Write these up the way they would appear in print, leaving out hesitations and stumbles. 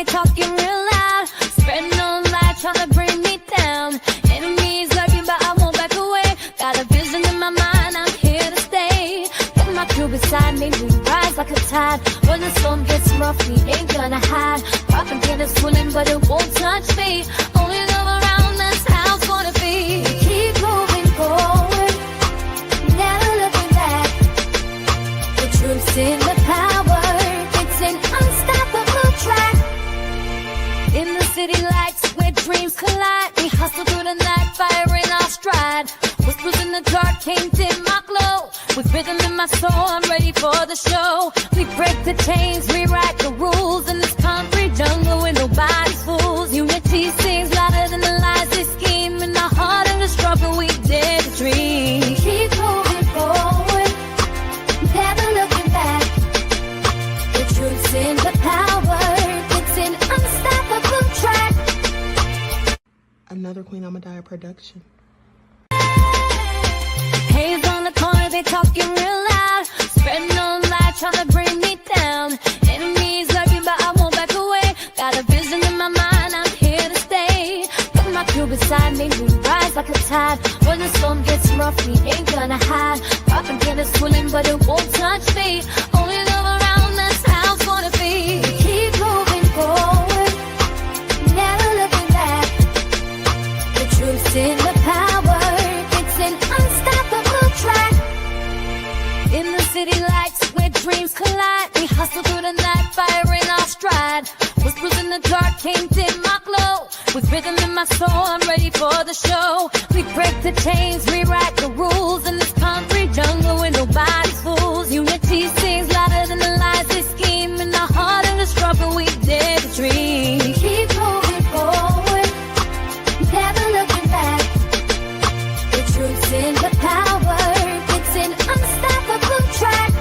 they talking real loud. Spreading on lies, trying to bring me down. Enemies lurking, but I won't back away. Got a vision in my mind, I'm here to stay. Got my crew beside me, we rise like a tide. When the storm gets rough, we ain't gonna hide. Propaganda swilling, but it won't touch me. Only love around us, how it's gonna be. Keep moving forward, never looking back. The truth's in the power, it's an unstoppable track. In the city lights where dreams collide, we hustle through the night, fire in our stride. Whispers in the dark can't dim my glow. With rhythm in my soul, I'm ready for the show. We break the chains, rewrite the rules. In this concrete jungle where nobody's fools. Unity sings louder than the lies they scheme. In the heart of the struggle, we dare to dream. Keep moving forward, never looking back. The truth's in the power, it's an unstoppable track. Another Queen Ahmadiyyah production. Haze on the corner, they talking real loud. Spreading on lies, trying to bring me down. Enemies lurking, but I won't back away. Got a vision in my mind, I'm here to stay. Got my crew beside me, we rise like a tide. When the storm gets rough, we ain't gonna hide. Propaganda swilling, but it won't touch me. Only love around us, how it's gonna be. Keep moving forward, never looking back. The truth's in the power, it's an unstoppable track. In the city lights where dreams collide, we hustle through the night, fire in our stride. Whispers in the dark can't dim my glow. With rhythm in my soul, I'm ready for the show. We break the chains, rewrite the rules. In this concrete jungle where nobody's fools. Unity sings louder than the lies they scheme. In the heart of the struggle, we dare to dream. Keep moving forward, never looking back. The truth's in the power, it's an unstoppable track.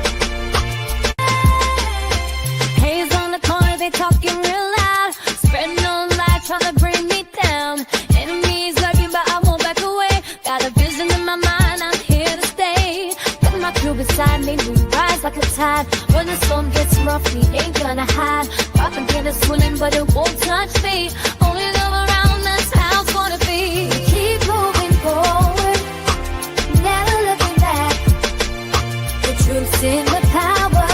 Haze on the corner, they talking real loud. Spreading on lies, trying to bring me down. Enemies lurking, but I won't back away. Got a vision in my mind, I'm here to stay. Got my crew beside me, we rise like a tide. When the storm gets rough, we ain't gonna hide. Propaganda swilling, but it won't touch me. Only love around us, how it's gonna be. Keep moving forward, never looking back. The truth's in the power,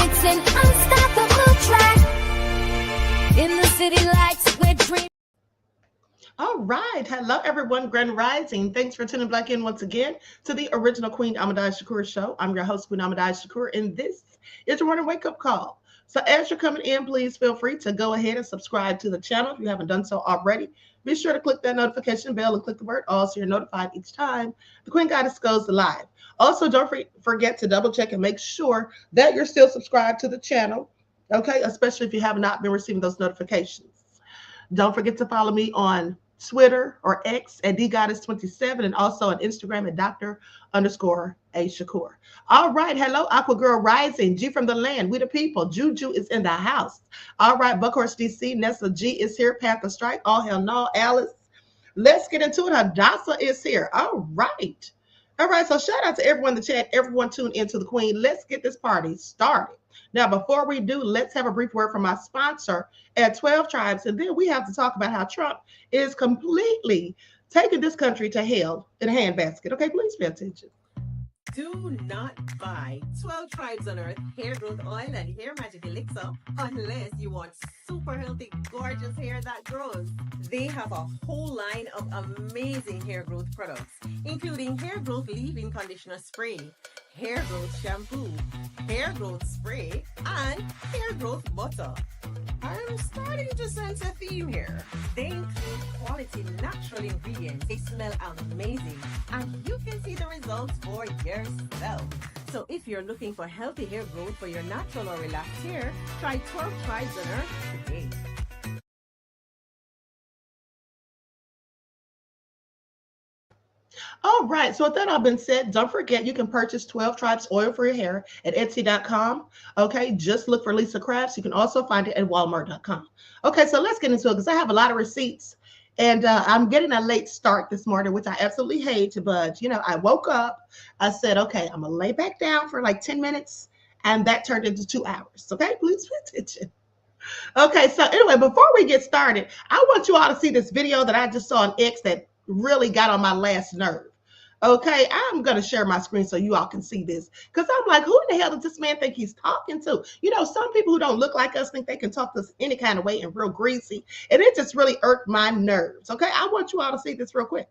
it's an unstoppable track. In the city lights where dreams. All right. Hello, everyone. Grand Rising. Thanks for tuning back in once again to the original Queen Ahmadiyyah show. I'm your host, Queen Ahmadiyyah, and this is your morning wake-up call. So as you're coming in, please feel free to go ahead and subscribe to the channel if you haven't done so already. Be sure to click that notification bell and click the word all so you're notified each time the Queen Goddess goes live. Also, don't forget to double check and make sure that you're still subscribed to the channel, okay? Especially if you have not been receiving those notifications. Don't forget to follow me on Twitter or X at DGoddess27 and also on Instagram at Dr._A_Shakur. All right. Hello, Aqua Girl Rising. G from the land. We the people. Juju is in the house. All right. Buckhorse DC. Nessa G is here. Path of Strike. All hell no. Alice. Let's get into it. Hadassah is here. All right. All right. So shout out to everyone in the chat. Everyone tuned into the Queen. Let's get this party started. Now, before we do, let's have a brief word from my sponsor at 12 Tribes. And then we have to talk about how Trump is completely taking this country to hell in a handbasket. Okay, please pay attention. Do not buy 12 Tribes on Earth hair growth oil and hair magic elixir unless you want super healthy, gorgeous hair that grows. They have a whole line of amazing hair growth products, including hair growth leave-in conditioner spray, hair growth shampoo, hair growth spray, and hair growth butter. I'm starting to sense a theme here. They include quality natural ingredients. They smell amazing, and you can see the results for yourself. So if you're looking for healthy hair growth for your natural or relaxed hair, try 12 Tribes on Earth today. All right. So with that all been said, don't forget you can purchase 12 Tribes oil for your hair at Etsy.com. Okay. Just look for Lisa Crafts. You can also find it at Walmart.com. Okay. So let's get into it because I have a lot of receipts and I'm getting a late start this morning, which I absolutely hate. But, you know, I woke up. I said, okay, I'm going to lay back down for like 10 minutes. And that turned into 2 hours. Okay. Please pay attention. Okay, so anyway, before we get started, I want you all to see this video that I just saw on X that really got on my last nerve. Okay, I'm going to share my screen so you all can see this because I'm like, who in the hell does this man think he's talking to? You know, some people who don't look like us think they can talk to us any kind of way and real greasy. And it just really irked my nerves. Okay, I want you all to see this real quick.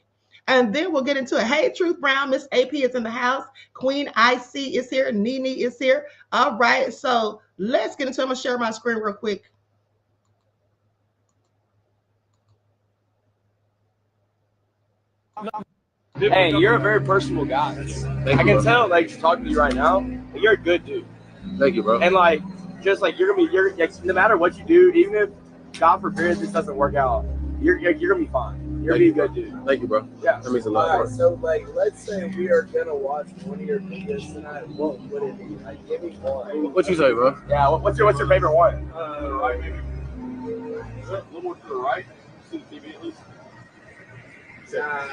And then we'll get into it. Hey, Truth Brown, Miss AP is in the house. Queen IC is here. Nene is here. All right, so let's get into it. I'm going to share my screen real quick. Hey, you're a very personable guy. I can tell, like, just talking to you right now, you're a good dude. Thank you, bro. And like, just like you're like, no matter what you do, even if God forbid this doesn't work out, you're gonna be fine. You're gonna be a good dude. Thank you, bro. Yeah, that means a lot. All right, so like, let's say we are gonna watch one of your videos tonight. What would it be? Like, give me one. What you say, bro? Yeah. What's your favorite one? Right, maybe. Is that a little more to the right? See the TV at least? Nah.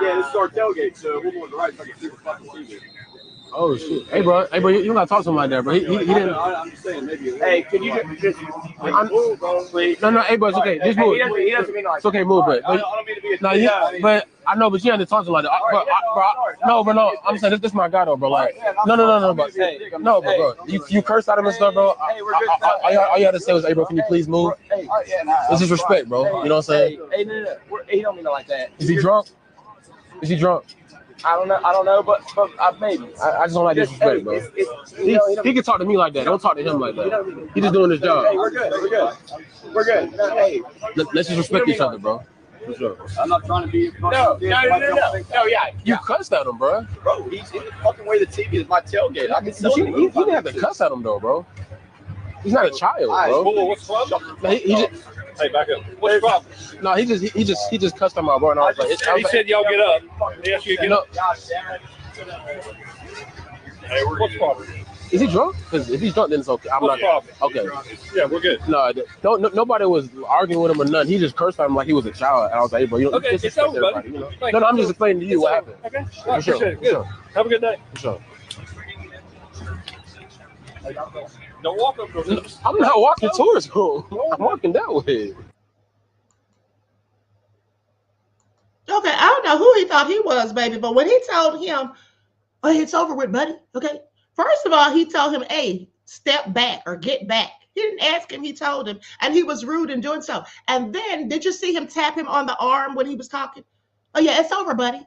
Yeah, this is our tailgate, so a little more to the right so I can see the fucking TV. Oh shit! Hey, bro. You don't gotta talk to him like that, bro. He didn't. I'm just saying, maybe. Hey, can you just move, please? No. Hey, bro. It's okay. Just move. He doesn't mean like. It's okay. Move, but I don't mean to be a no, but I know, but you have to talk to him like that. No. I'm saying this my guy though, bro. Like, no, but bro. You cursed at him and stuff, bro. All you had to say was, hey, bro, can you please move? This is respect, bro. You know what I'm saying? Hey, no. He don't mean it like that. Is he drunk? I don't know, but maybe. I just don't like disrespect, bro. He can talk to me like that. Don't talk to him like that. He just doing his job. Hey, we're good. Hey, let's just respect each other, bro. For sure. I'm not trying to be. No. Yeah. You cussed at him, bro. Bro, he's in the fucking way the TV is my tailgate. I can see You didn't have to cuss at him though, bro. He's not a child, bro. What's the problem? No, he just, Hey, back up. What's the problem? no, he just cussed him out, bro. And I was like, He said y'all get up. He asked you to get up. Hey, what's the problem? Is he drunk? Because if he's drunk, then it's okay. I'm What's the not. problem? Okay. Yeah, we're good. No, nobody was arguing with him or nothing. He just cursed at him like he was a child. And I was like, hey, bro, you don't Okay, it's disrespect over, buddy. everybody. You know? Thank No, you. I'm just explaining to you what happened. Okay. For sure. Appreciate it. For Good. sure. Have a good day. For sure. Don't walk up to him. I'm not walking towards him. I'm walking that way. Okay, I don't know who he thought he was, baby, but when he told him, oh, it's over with, buddy. Okay. First of all, he told him, hey, step back or get back. He didn't ask him, he told him, and he was rude in doing so. And then, did you see him tap him on the arm when he was talking? Oh, yeah, it's over, buddy.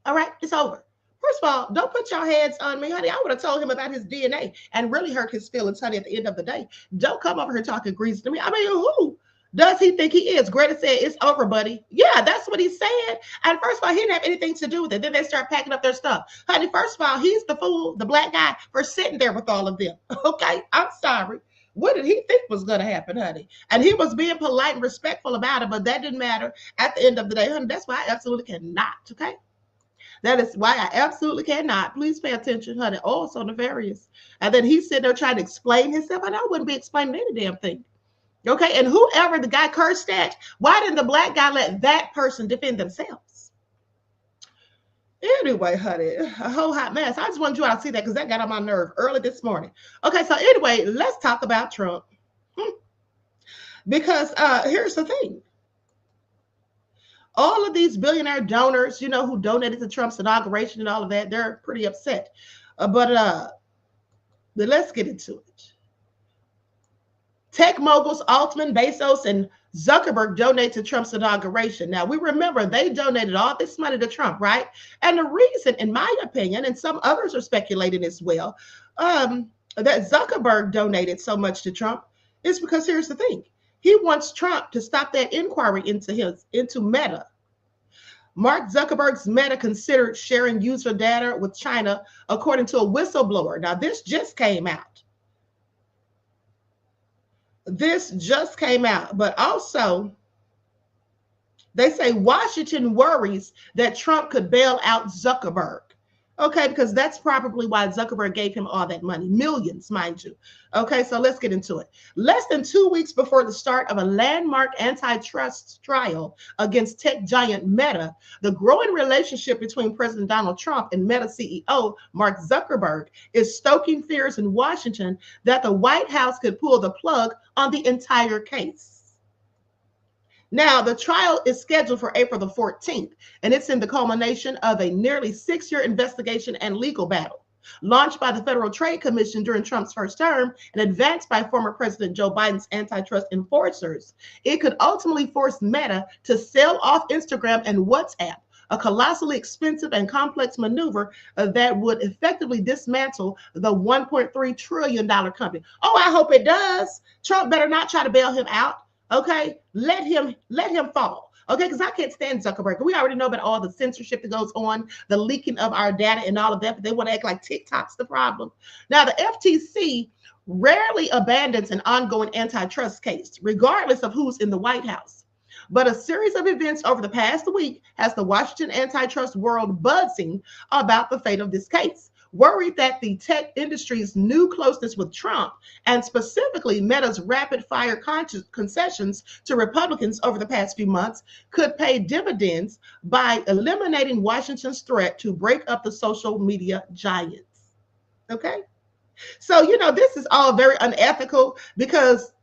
All right, it's over. First of all, don't put your hands on me, honey. I would have told him about his DNA and really hurt his feelings, honey, at the end of the day. Don't come over here talking greasy to me. I mean, who does he think he is? Greta said, it's over, buddy. Yeah, that's what he said. And first of all, he didn't have anything to do with it. Then they start packing up their stuff. Honey, first of all, he's the fool, the black guy, for sitting there with all of them. Okay, I'm sorry. What did he think was going to happen, honey? And he was being polite and respectful about it, but that didn't matter at the end of the day, honey. That's why I absolutely cannot, okay? That is why I absolutely cannot. Please pay attention, honey. Oh, so nefarious. And then he's sitting there trying to explain himself, and I wouldn't be explaining any damn thing. Okay, and whoever the guy cursed at, why didn't the black guy let that person defend themselves? Anyway, honey, a whole hot mess. I just wanted you all to see that because that got on my nerve early this morning. Okay, so anyway, let's talk about Trump. Because here's the thing. All of these billionaire donors, you know, who donated to Trump's inauguration and all of that, they're pretty upset. But let's get into it. Tech moguls Altman, Bezos, and Zuckerberg donate to Trump's inauguration. Now, we remember they donated all this money to Trump, right? And the reason, in my opinion, and some others are speculating as well, that Zuckerberg donated so much to Trump is because here's the thing. He wants Trump to stop that inquiry into Meta. Mark Zuckerberg's Meta considered sharing user data with China, according to a whistleblower. Now, this just came out. But also, they say Washington worries that Trump could bail out Zuckerberg. Okay, because that's probably why Zuckerberg gave him all that money, millions, mind you. Okay, so let's get into it. Less than 2 weeks before the start of a landmark antitrust trial against tech giant Meta, the growing relationship between President Donald Trump and Meta CEO Mark Zuckerberg is stoking fears in Washington that the White House could pull the plug on the entire case. Now, the trial is scheduled for April the 14th, and it's in the culmination of a nearly 6-year investigation and legal battle. Launched by the Federal Trade Commission during Trump's first term and advanced by former President Joe Biden's antitrust enforcers, it could ultimately force Meta to sell off Instagram and WhatsApp, a colossally expensive and complex maneuver that would effectively dismantle the $1.3 trillion company. Oh, I hope it does. Trump better not try to bail him out. Okay, let him fall. Okay, because I can't stand Zuckerberg. We already know about all the censorship that goes on, the leaking of our data and all of that, but they want to act like TikTok's the problem. Now, the FTC rarely abandons an ongoing antitrust case, regardless of who's in the White House. But a series of events over the past week has the Washington antitrust world buzzing about the fate of this case, worried that the tech industry's new closeness with Trump, and specifically Meta's rapid-fire concessions to Republicans over the past few months, could pay dividends by eliminating Washington's threat to break up the social media giants. Okay? So, this is all very unethical because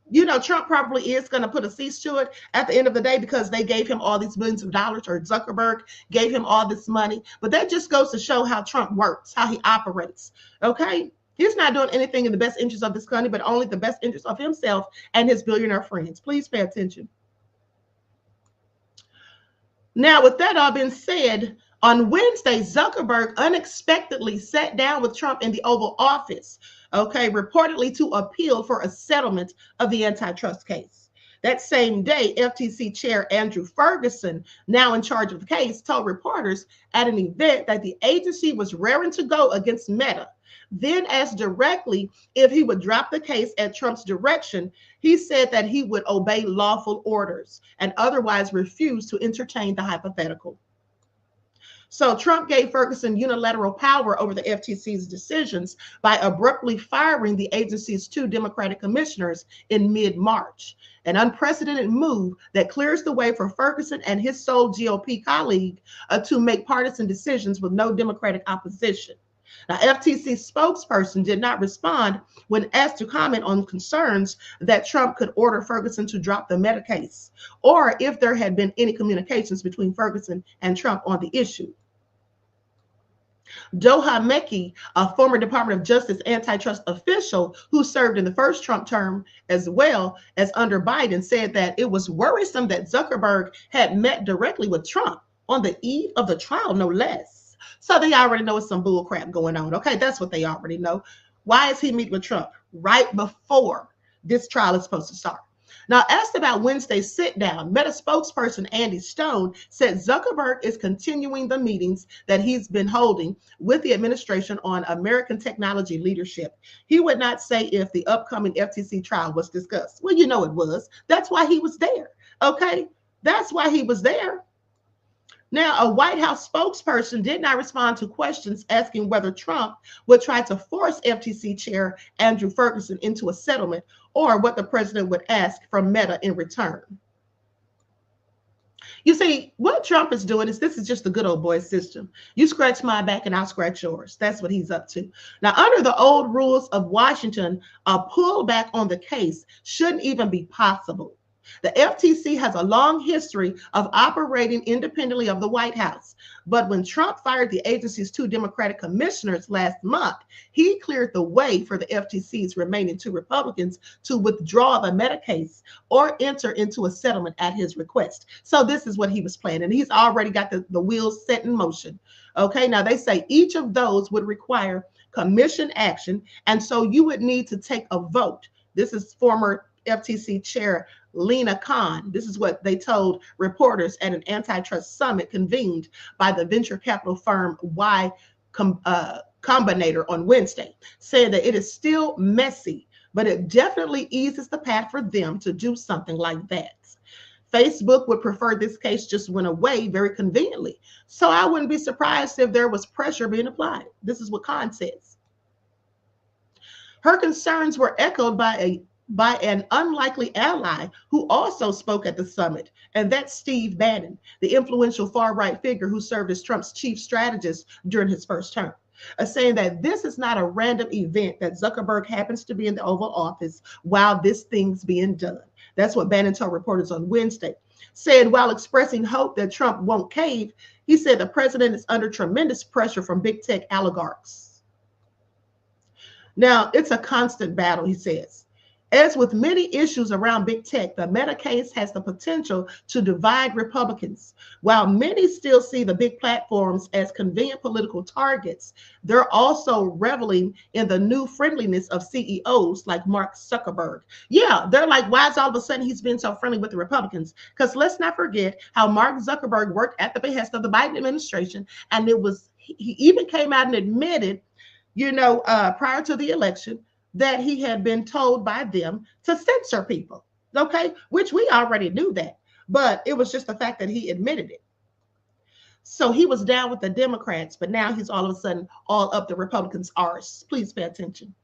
Trump probably is going to put a cease to it at the end of the day because they gave him all these millions of dollars, or Zuckerberg gave him all this money. But that just goes to show how Trump works, how he operates. Okay? He's not doing anything in the best interest of this country, but only the best interest of himself and his billionaire friends. Please pay attention. Now, with that all being said, on Wednesday, Zuckerberg unexpectedly sat down with Trump in the Oval Office, reportedly to appeal for a settlement of the antitrust case. That same day, FTC Chair Andrew Ferguson, now in charge of the case, told reporters at an event that the agency was raring to go against Meta. Then asked directly if he would drop the case at Trump's direction, he said that he would obey lawful orders and otherwise refuse to entertain the hypothetical. So Trump gave Ferguson unilateral power over the FTC's decisions by abruptly firing the agency's 2 Democratic commissioners in mid-March, an unprecedented move that clears the way for Ferguson and his sole GOP colleague to make partisan decisions with no Democratic opposition. Now, FTC spokesperson did not respond when asked to comment on concerns that Trump could order Ferguson to drop the Meta case, or if there had been any communications between Ferguson and Trump on the issue. Doha Mekki, a former Department of Justice antitrust official who served in the first Trump term as well as under Biden, said that it was worrisome that Zuckerberg had met directly with Trump on the eve of the trial, no less. So they already know it's some bull crap going on. Okay, that's what they already know. Why is he meeting with Trump right before this trial is supposed to start? Now, asked about Wednesday's sit-down, Meta spokesperson Andy Stone said Zuckerberg is continuing the meetings that he's been holding with the administration on American technology leadership. He would not say if the upcoming FTC trial was discussed. Well, it was. That's why he was there. Okay? That's why he was there. Now, a White House spokesperson did not respond to questions asking whether Trump would try to force FTC Chair Andrew Ferguson into a settlement or what the president would ask from Meta in return. You see, what Trump is doing is this is just the good old boy system. You scratch my back and I'll scratch yours. That's what he's up to. Now, under the old rules of Washington, a pullback on the case shouldn't even be possible. The FTC has a long history of operating independently of the White House. But when Trump fired the agency's 2 Democratic commissioners last month, he cleared the way for the FTC's remaining 2 Republicans to withdraw the Meta case or enter into a settlement at his request. So this is what he was planning. He's already got the wheels set in motion. Okay, now they say each of those would require commission action. And so you would need to take a vote. This is former FTC Chair Lena Khan. This is what they told reporters at an antitrust summit convened by the venture capital firm Y Combinator on Wednesday, saying that it is still messy, but it definitely eases the path for them to do something like that. Facebook would prefer this case just went away very conveniently. So I wouldn't be surprised if there was pressure being applied. This is what Khan says. Her concerns were echoed by an unlikely ally who also spoke at the summit, and that's Steve Bannon, the influential far-right figure who served as Trump's chief strategist during his first term, saying that this is not a random event that Zuckerberg happens to be in the Oval Office while this thing's being done. That's what Bannon told reporters on Wednesday. Said while expressing hope that Trump won't cave, he said the president is under tremendous pressure from big tech oligarchs. Now, it's a constant battle, he says. As with many issues around big tech, the Meta case has the potential to divide Republicans. While many still see the big platforms as convenient political targets, they're also reveling in the new friendliness of CEOs like Mark Zuckerberg. Yeah, they're like, why is all of a sudden he's been so friendly with the Republicans? Because let's not forget how Mark Zuckerberg worked at the behest of the Biden administration, and he even came out and admitted, prior to the election, that he had been told by them to censor people, okay, which we already knew that, but it was just the fact that he admitted it. So he was down with the Democrats, but now he's all of a sudden all up the Republicans' arse. Please pay attention.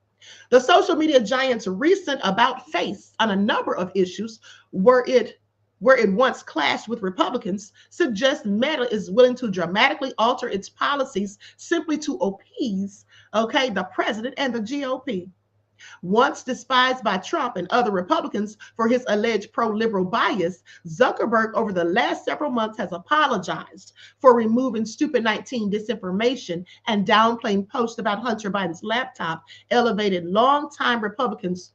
The social media giant's recent about face on a number of issues where it once clashed with Republicans suggests Meta is willing to dramatically alter its policies simply to appease, the president and the GOP. Once despised by Trump and other Republicans for his alleged pro-liberal bias, Zuckerberg over the last several months has apologized for removing stupid 19 disinformation and downplaying posts about Hunter Biden's laptop, elevated longtime Republicans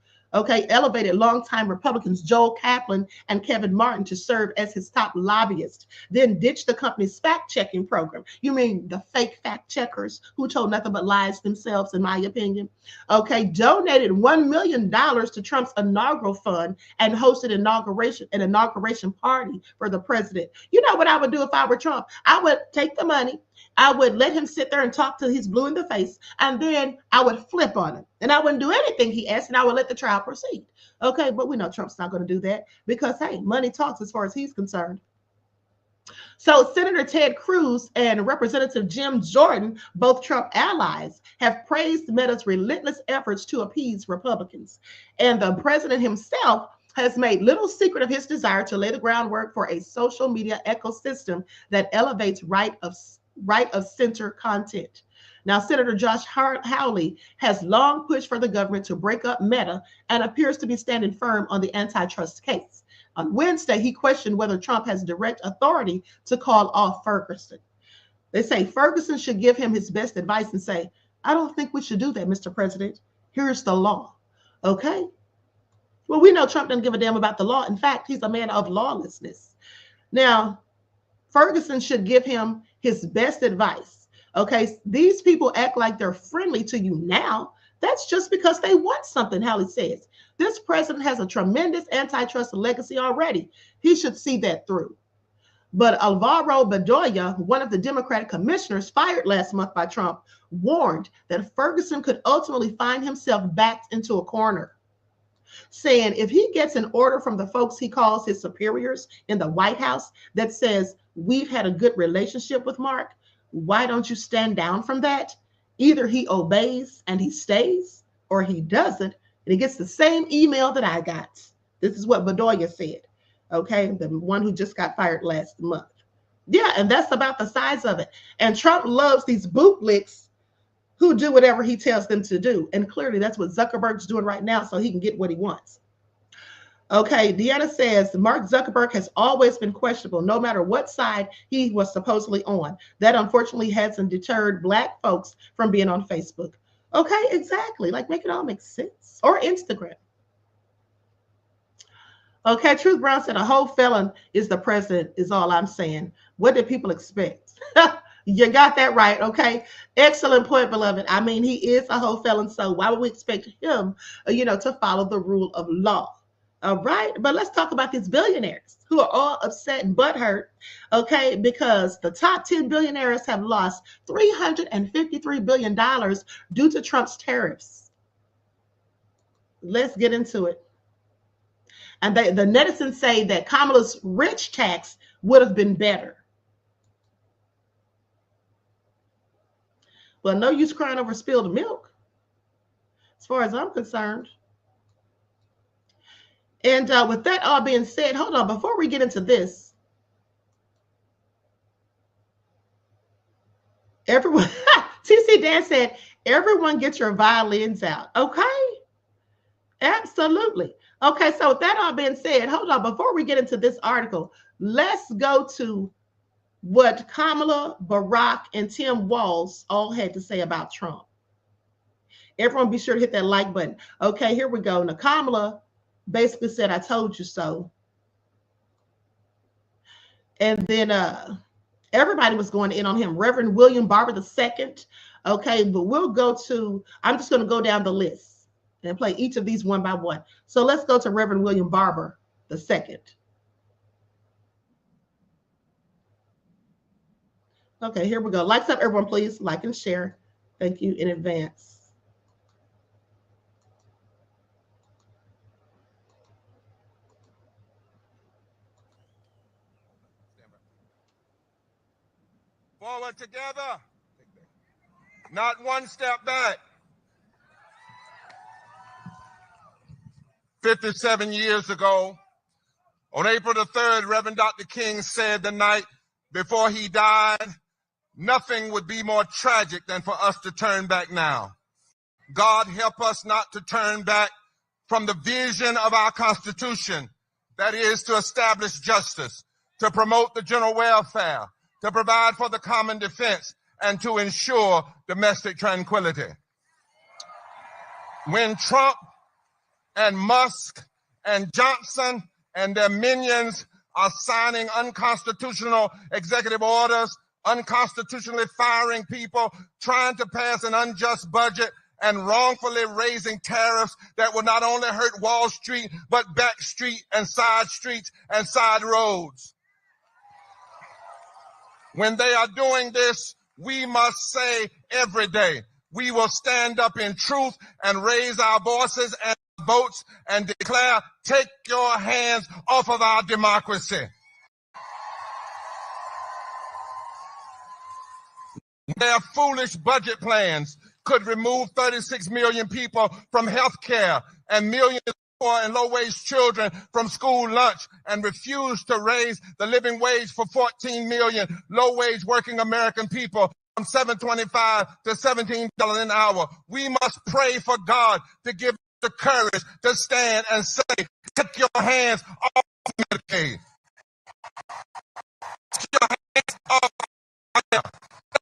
Joel Kaplan and Kevin Martin to serve as his top lobbyists, then ditched the company's fact-checking program. You mean the fake fact-checkers who told nothing but lies themselves, in my opinion? Donated $1 million to Trump's inaugural fund and hosted an inauguration party for the president. You know what I would do if I were Trump? I would take the money, I would let him sit there and talk till he's blue in the face, and then I would flip on him. And I wouldn't do anything he asked, and I would let the trial proceed. Okay, but we know Trump's not going to do that because, hey, money talks as far as he's concerned. So Senator Ted Cruz and Representative Jim Jordan, both Trump allies, have praised Meta's relentless efforts to appease Republicans. And the president himself has made little secret of his desire to lay the groundwork for a social media ecosystem that elevates right of center content. Now, Senator Josh Hawley has long pushed for the government to break up Meta and appears to be standing firm on the antitrust case. On Wednesday, he questioned whether Trump has direct authority to call off Ferguson. They say Ferguson should give him his best advice and say, I don't think we should do that, Mr. President. Here's the law. Okay? Well, we know Trump doesn't give a damn about the law. In fact, he's a man of lawlessness. Now, Ferguson should give him his best advice. Okay, these people act like they're friendly to you now. That's just because they want something, Hawley says. This president has a tremendous antitrust legacy already. He should see that through. But Alvaro Bedoya, one of the Democratic commissioners fired last month by Trump, warned that Ferguson could ultimately find himself backed into a corner, saying if he gets an order from the folks he calls his superiors in the White House that says, we've had a good relationship with Mark, why don't you stand down from that? Either he obeys and he stays, or he doesn't, and he gets the same email that I got. This is what Bedoya said, okay? The one who just got fired last month. Yeah, and that's about the size of it. And Trump loves these bootlicks who do whatever he tells them to do. And clearly that's what Zuckerberg's doing right now so he can get what he wants. Okay, Deanna says, Mark Zuckerberg has always been questionable, no matter what side he was supposedly on. That unfortunately hasn't deterred Black folks from being on Facebook. Okay, exactly. Like, make it all make sense. Or Instagram. Okay, Truth Brown said, a whole felon is the president, is all I'm saying. What did people expect? You got that right, okay? Excellent point, beloved. I mean, he is a whole felon, so why would we expect him, to follow the rule of law? All right, but let's talk about these billionaires who are all upset and butthurt, okay, because the top 10 billionaires have lost $353 billion due to Trump's tariffs. Let's get into it. And the netizens say that Kamala's rich tax would have been better. Well, no use crying over spilled milk, as far as I'm concerned. And with that all being said, hold on, before we get into this, everyone, TC Dan said, everyone get your violins out. Okay, absolutely. Okay, so with that all being said, hold on, before we get into this article, let's go to what Kamala, Barack, and Tim Walz all had to say about Trump. Everyone be sure to hit that like button. Okay, here we go. Now, Kamala basically said, I told you so. And then everybody was going in on him. Reverend William Barber II. Okay, but we'll go to, I'm just going to go down the list and play each of these one by one. So let's go to Reverend William Barber II. Okay, here we go. Likes up, everyone, please. Like and share. Thank you in advance. Forward together, not one step back. 57 years ago, on April the 3rd, Reverend Dr. King said the night before he died, nothing would be more tragic than for us to turn back now. God help us not to turn back from the vision of our Constitution, that is to establish justice, to promote the general welfare, to provide for the common defense, and to ensure domestic tranquility. When Trump and Musk and Johnson and their minions are signing unconstitutional executive orders, unconstitutionally firing people, trying to pass an unjust budget, and wrongfully raising tariffs that will not only hurt Wall Street, but back street and side streets and side roads. When they are doing this, we must say every day, we will stand up in truth and raise our voices and votes and declare, take your hands off of our democracy. Their foolish budget plans could remove 36 million people from health care and millions of poor and low-wage children from school lunch, and refuse to raise the living wage for 14 million low-wage working American people from $7.25 to $17 an hour. We must pray for God to give the courage to stand and say, take your hands off Medicaid. Take your hands off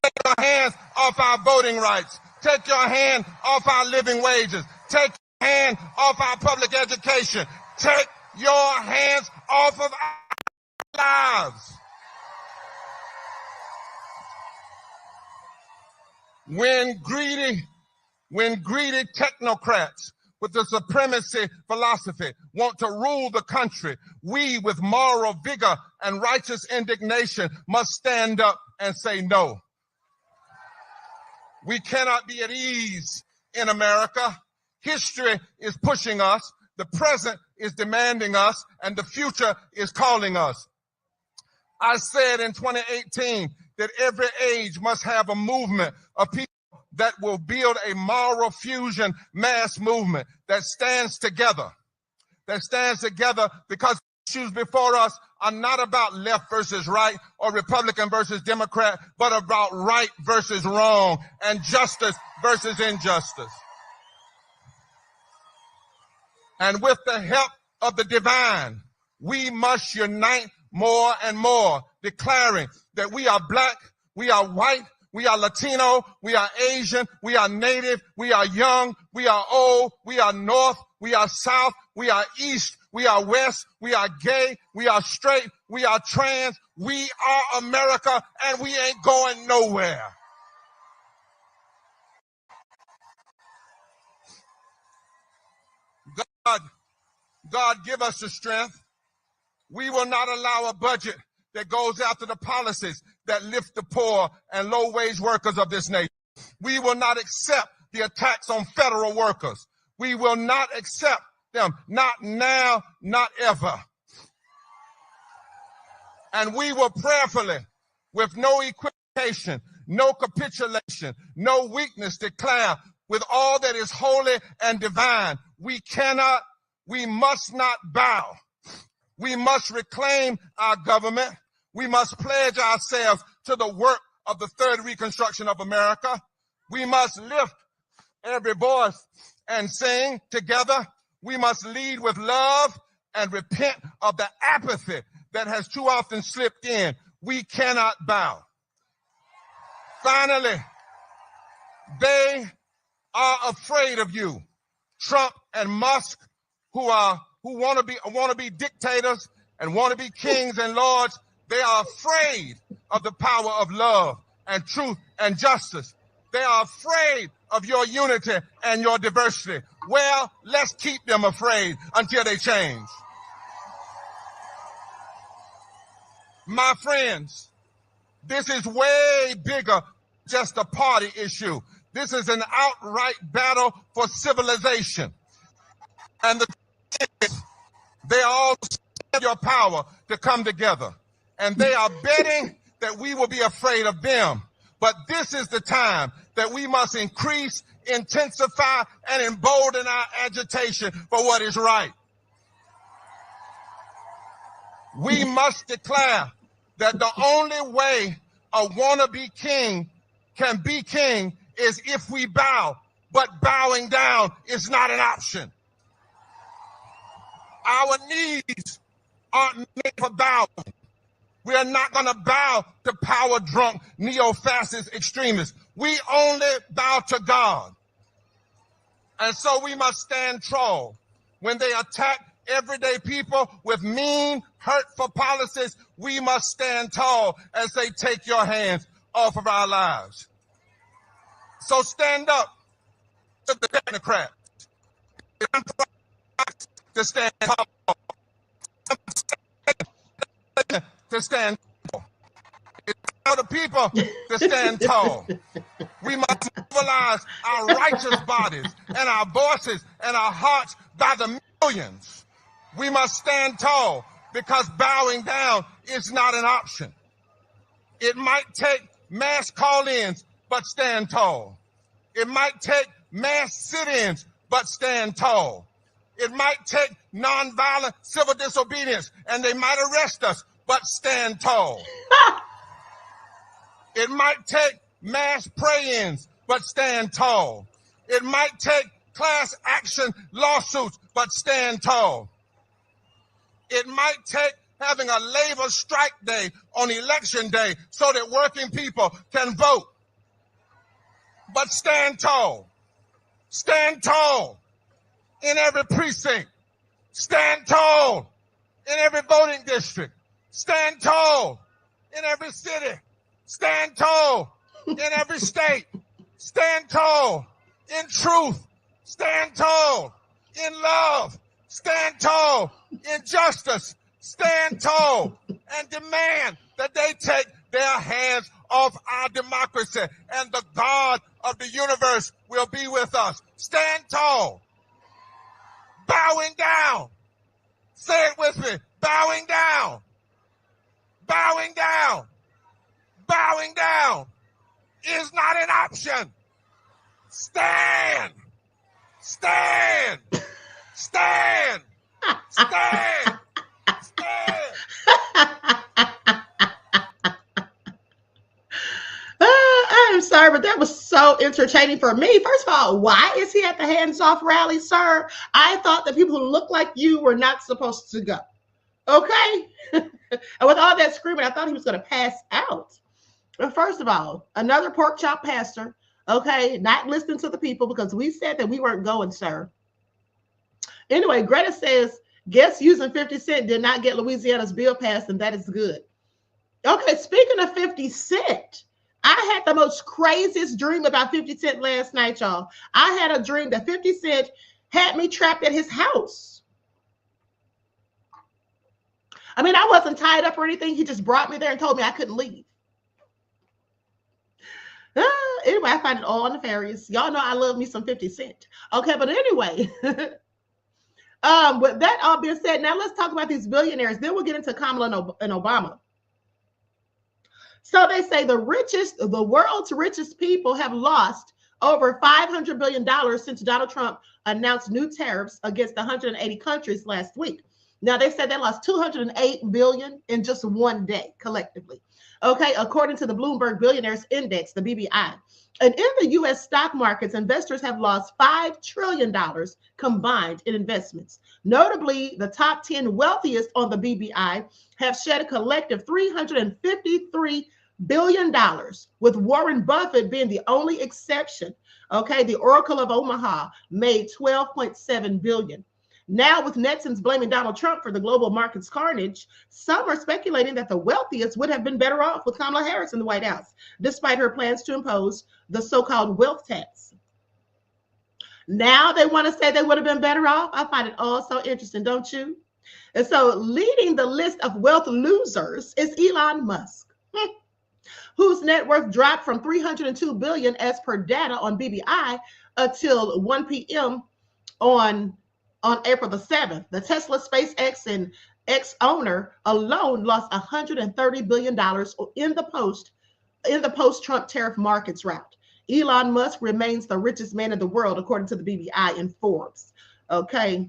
Take your hands off our voting rights. Take your hand off our living wages. Take your hand off our public education. Take your hands off of our lives. When greedy technocrats with the supremacy philosophy want to rule the country, we with moral vigor and righteous indignation must stand up and say no. We cannot be at ease in America. History is pushing us, the present is demanding us, and the future is calling us. I said in 2018 that every age must have a movement of people that will build a moral fusion mass movement that stands together because issues before us are not about left versus right or Republican versus Democrat, but about right versus wrong and justice versus injustice. And with the help of the divine, we must unite more and more, declaring that we are black, we are white, we are Latino, we are Asian, we are Native, we are young, we are old, we are North, we are South, we are East, we are West, we are gay, we are straight, we are trans, we are America, and we ain't going nowhere. God give us the strength. We will not allow a budget that goes after the policies that lift the poor and low-wage workers of this nation. We will not accept the attacks on federal workers. We will not accept them. Not now, not ever. And we will prayerfully, with no equivocation, no capitulation, no weakness, declare with all that is holy and divine, we must not bow. We must reclaim our government. We must pledge ourselves to the work of the third reconstruction of America. We must lift every voice and sing together. We must lead with love and repent of the apathy that has too often slipped in. We cannot bow. Finally, they are afraid of you. Trump and Musk, who want to be dictators and want to be kings and lords, they are afraid of the power of love and truth and justice. They are afraid of your unity and your diversity. Well, let's keep them afraid until they change. My friends, this is way bigger than just a party issue. This is an outright battle for civilization. And they all have your power to come together. And they are betting that we will be afraid of them. But this is the time that we must increase, intensify, and embolden our agitation for what is right. We must declare that the only way a wannabe king can be king is if we bow, but bowing down is not an option. Our knees aren't made for bowing. We are not going to bow to power-drunk, neo-fascist extremists. We only bow to God. And so we must stand tall when they attack everyday people with mean, hurtful policies. We must stand tall as they take your hands off of our lives. So stand up to the technocrats. To stand tall. To stand tall. It's time for the people to stand tall. We must mobilize our righteous bodies and our voices and our hearts by the millions. We must stand tall because bowing down is not an option. It might take mass call-ins, but stand tall. It might take mass sit-ins, but stand tall. It might take nonviolent civil disobedience, and they might arrest us, but stand tall. It might take mass pray-ins, but stand tall. It might take class action lawsuits, but stand tall. It might take having a labor strike day on election day so that working people can vote. But stand tall. Stand tall in every precinct. Stand tall in every voting district. Stand tall in every city. Stand tall in every state. Stand tall in truth. Stand tall in love. Stand tall in justice. Stand tall and demand that they take their hands off our democracy, and the God of the universe will be with us. Stand tall. Bowing down. Say it with me. Bowing down. Bowing down. Bowing down is not an option. Stand. Stand. Stand. Stand. Stand. I'm sorry, but that was so entertaining for me. First of all, why is he at the hands-off rally, sir? I thought that people who look like you were not supposed to go. Okay? And with all that screaming, I thought he was going to pass out. But first of all, another pork chop pastor, okay, not listening to the people because we said that we weren't going, sir. Anyway, Greta says, guess using 50 Cent did not get Louisiana's bill passed, and that is good. Okay, speaking of 50 Cent, I had the most craziest dream about 50 Cent last night, y'all. I had a dream that 50 Cent had me trapped at his house. I mean, I wasn't tied up or anything. He just brought me there and told me I couldn't leave. Anyway, I find it all nefarious. Y'all know I love me some 50 Cent. Okay, but anyway, With that all being said, now let's talk about these billionaires. Then we'll get into Kamala and Obama. So they say the world's richest people have lost over $500 billion since Donald Trump announced new tariffs against 180 countries last week. Now, they said they lost $208 billion in just one day collectively. Okay, according to the Bloomberg Billionaires Index, the BBI. And in the U.S. stock markets, investors have lost $5 trillion combined in investments. Notably, the top 10 wealthiest on the BBI have shed a collective $353 billion, with Warren Buffett being the only exception. Okay, the Oracle of Omaha made $12.7 billion. Now, with netizens blaming Donald Trump for the global market's carnage, some are speculating that the wealthiest would have been better off with Kamala Harris in the White House, despite her plans to impose the so-called wealth tax. Now they want to say they would have been better off. I find it all so interesting, don't you? And so leading the list of wealth losers is Elon Musk, whose net worth dropped from $302 billion as per data on BBI until 1 p.m. on April the 7th. The Tesla, SpaceX, and X owner alone lost $130 billion in the post-Trump tariff markets route. Elon Musk remains the richest man in the world, according to the BBI and Forbes. Okay.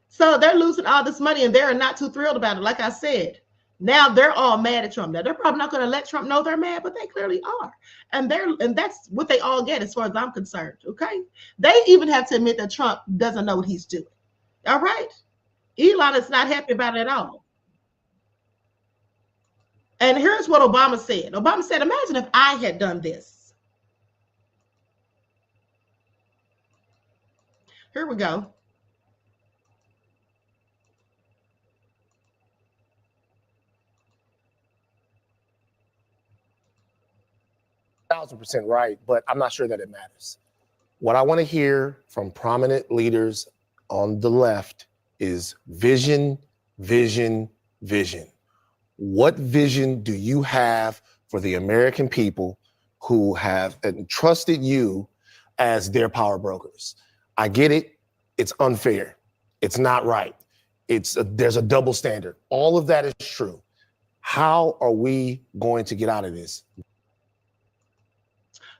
So they're losing all this money and they're not too thrilled about it. Like I said, now they're all mad at Trump. Now they're probably not going to let Trump know they're mad, but they clearly are. And that's what they all get as far as I'm concerned. Okay. They even have to admit that Trump doesn't know what he's doing. All right. Elon is not happy about it at all. And here's what Obama said. Obama said, imagine if I had done this. Here we go. %1,000% right, but I'm not sure that it matters. What I want to hear from prominent leaders on the left is vision, vision, vision. What vision do you have for the American people who have entrusted you as their power brokers? I get it. It's unfair. It's not right. There's a double standard. All of that is true. How are we going to get out of this?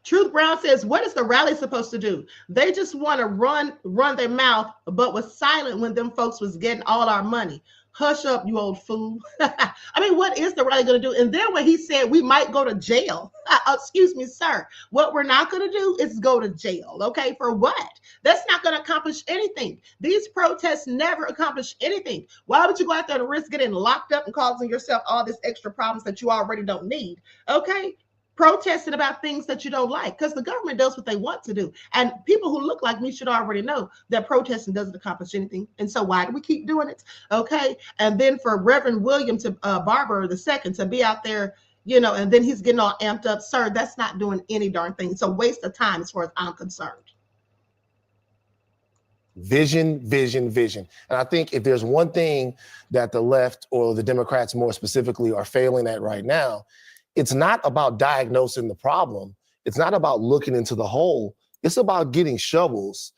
Truth Brown says, what is the rally supposed to do? They just want to run their mouth, but was silent when them folks was getting all our money. Hush up, you old fool. I mean, what is the rally going to do? And then when he said we might go to jail, excuse me, sir, what we're not going to do is go to jail. Okay, for what? That's not going to accomplish anything. These protests never accomplish anything. Why would you go out there and risk getting locked up and causing yourself all this extra problems that you already don't need? Okay. Protesting about things that you don't like, because the government does what they want to do. And people who look like me should already know that protesting doesn't accomplish anything. And so why do we keep doing it? Okay. And then for Reverend William Barber II to be out there, you know, and then he's getting all amped up. Sir, that's not doing any darn thing. It's a waste of time as far as I'm concerned. Vision, vision, vision. And I think if there's one thing that the left, or the Democrats more specifically, are failing at right now, it's not about diagnosing the problem. It's not about looking into the hole. It's about getting shovels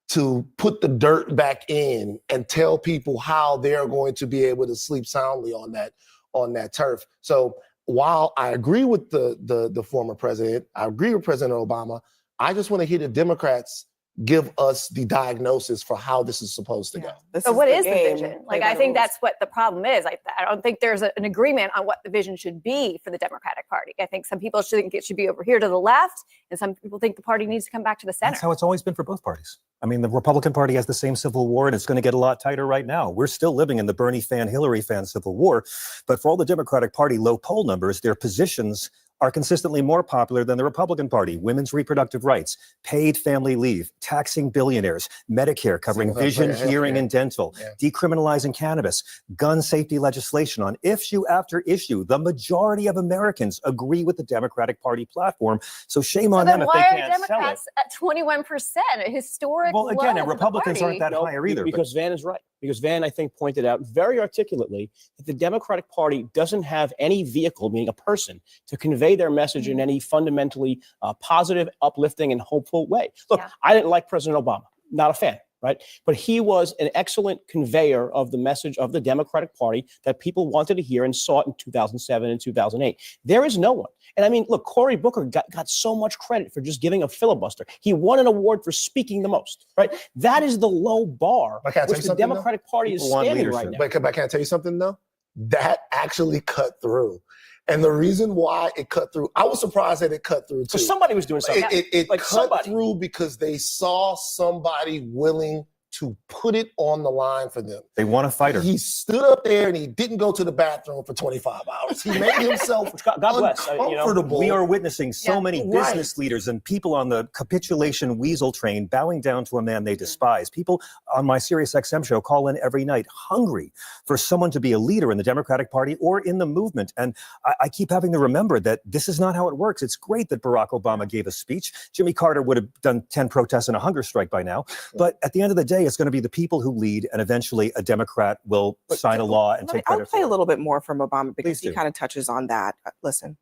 to put the dirt back in and tell people how they're going to be able to sleep soundly on that turf. So while I agree with the former president, I agree with President Obama, I just want to hear the Democrats give us the diagnosis for how this is supposed to go. But what is the vision? Like, I think that's what the problem is. I don't think there's an agreement on what the vision should be for the Democratic Party. I think some people think it should be over here to the left, and some people think the party needs to come back to the center. That's how it's always been for both parties. I mean, the Republican Party has the same civil war, and it's going to get a lot tighter right now. We're still living in the Bernie fan, Hillary fan civil war. But for all the Democratic Party low poll numbers, their positions are consistently more popular than the Republican Party. Women's reproductive rights, paid family leave, taxing billionaires, Medicare covering vision, hearing, and dental, decriminalizing cannabis, gun safety legislation. On issue after issue, the majority of Americans agree with the Democratic Party platform. So shame on them if they can't sell it. Why are Democrats at 21%, a historic Well, again, low Republicans aren't that higher either. Because Van is right. Because Van, I think, pointed out very articulately that the Democratic Party doesn't have any vehicle, meaning a person, to convey their message in any fundamentally positive, uplifting, and hopeful way. Look, I didn't like President Obama. Not a fan. right? But he was an excellent conveyor of the message of the Democratic Party that people wanted to hear and saw it in 2007 and 2008. There is no one. And I mean, look, Cory Booker got so much credit for just giving a filibuster. He won an award for speaking the most, right? That is the low bar which the Democratic Party is standing right now. But can I tell you something, though? That actually cut through. And the reason why it cut through, I was surprised that it cut through, too. So somebody was doing something. It cut through because they saw somebody willing to put it on the line for them. They want a fighter. He stood up there and he didn't go to the bathroom for 25 hours. He made himself uncomfortable. We are witnessing so many business leaders and people on the capitulation weasel train bowing down to a man they despise. People on my SiriusXM show call in every night hungry for someone to be a leader in the Democratic Party or in the movement. And I keep having to remember that this is not how it works. It's great that Barack Obama gave a speech. Jimmy Carter would have done 10 protests and a hunger strike by now. But at the end of the day, it's going to be the people who lead, and eventually a Democrat will sign a law and take credit. I'll play a little bit more from Obama because he kind of touches on that. Listen.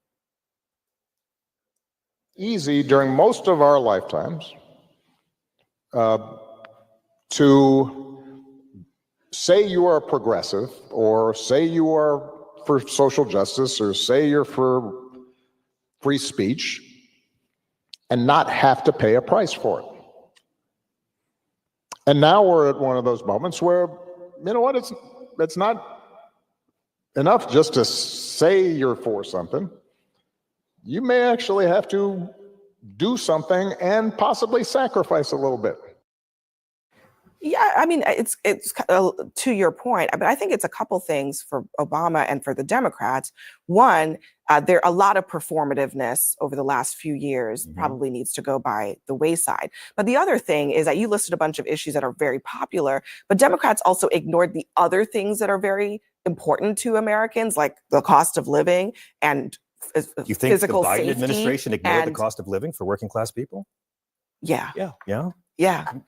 Easy during most of our lifetimes to say you are progressive or say you are for social justice or say you're for free speech and not have to pay a price for it. And now we're at one of those moments where, you know what, it's not enough just to say you're for something. You may actually have to do something and possibly sacrifice a little bit. Yeah, I mean, it's to your point, but I think it's a couple things for Obama and for the Democrats. One, there a lot of performativeness over the last few years probably needs to go by the wayside. But the other thing is that you listed a bunch of issues that are very popular, but Democrats also ignored the other things that are very important to Americans, like the cost of living and you think physical the Biden safety administration ignored the cost of living for working class people? Yeah.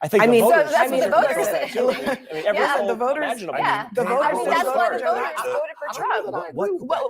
I think the voters, that's what the voters said. The voters. The voters. That's why the voters voted for Trump.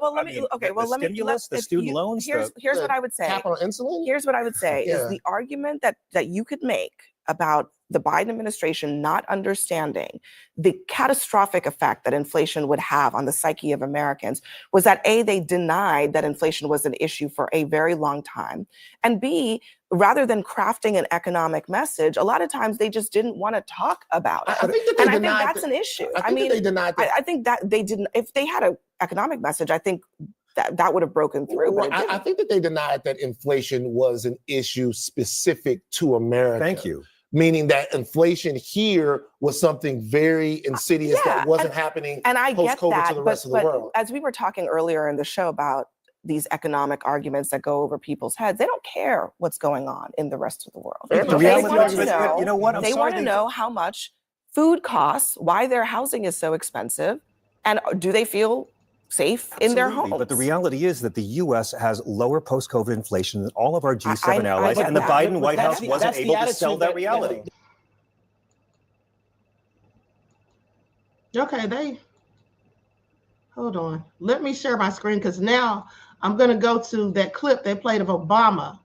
Let me. The student loans. Here's what I would say. Capital insulin? Here's what I would say is the argument that you could make about the Biden administration not understanding the catastrophic effect that inflation would have on the psyche of Americans was that A, they denied that inflation was an issue for a very long time, and B, rather than crafting an economic message, a lot of times they just didn't want to talk about it. I think that's an issue. I think that they didn't. If they had an economic message, I think that would have broken through. Well, I think that they denied that inflation was an issue specific to America. Thank you. Meaning that inflation here was something very insidious that wasn't happening post-COVID to the rest of the world. As we were talking earlier in the show about these economic arguments that go over people's heads, they don't care what's going on in the rest of the world. They want to know how much food costs, why their housing is so expensive, and do they feel safe in their homes. But the reality is that the U.S. has lower post-COVID inflation than all of our G7 allies, and the Biden White House wasn't able to sell that reality. Okay, hold on. Let me share my screen because now I'm going to go to that clip they played of Obama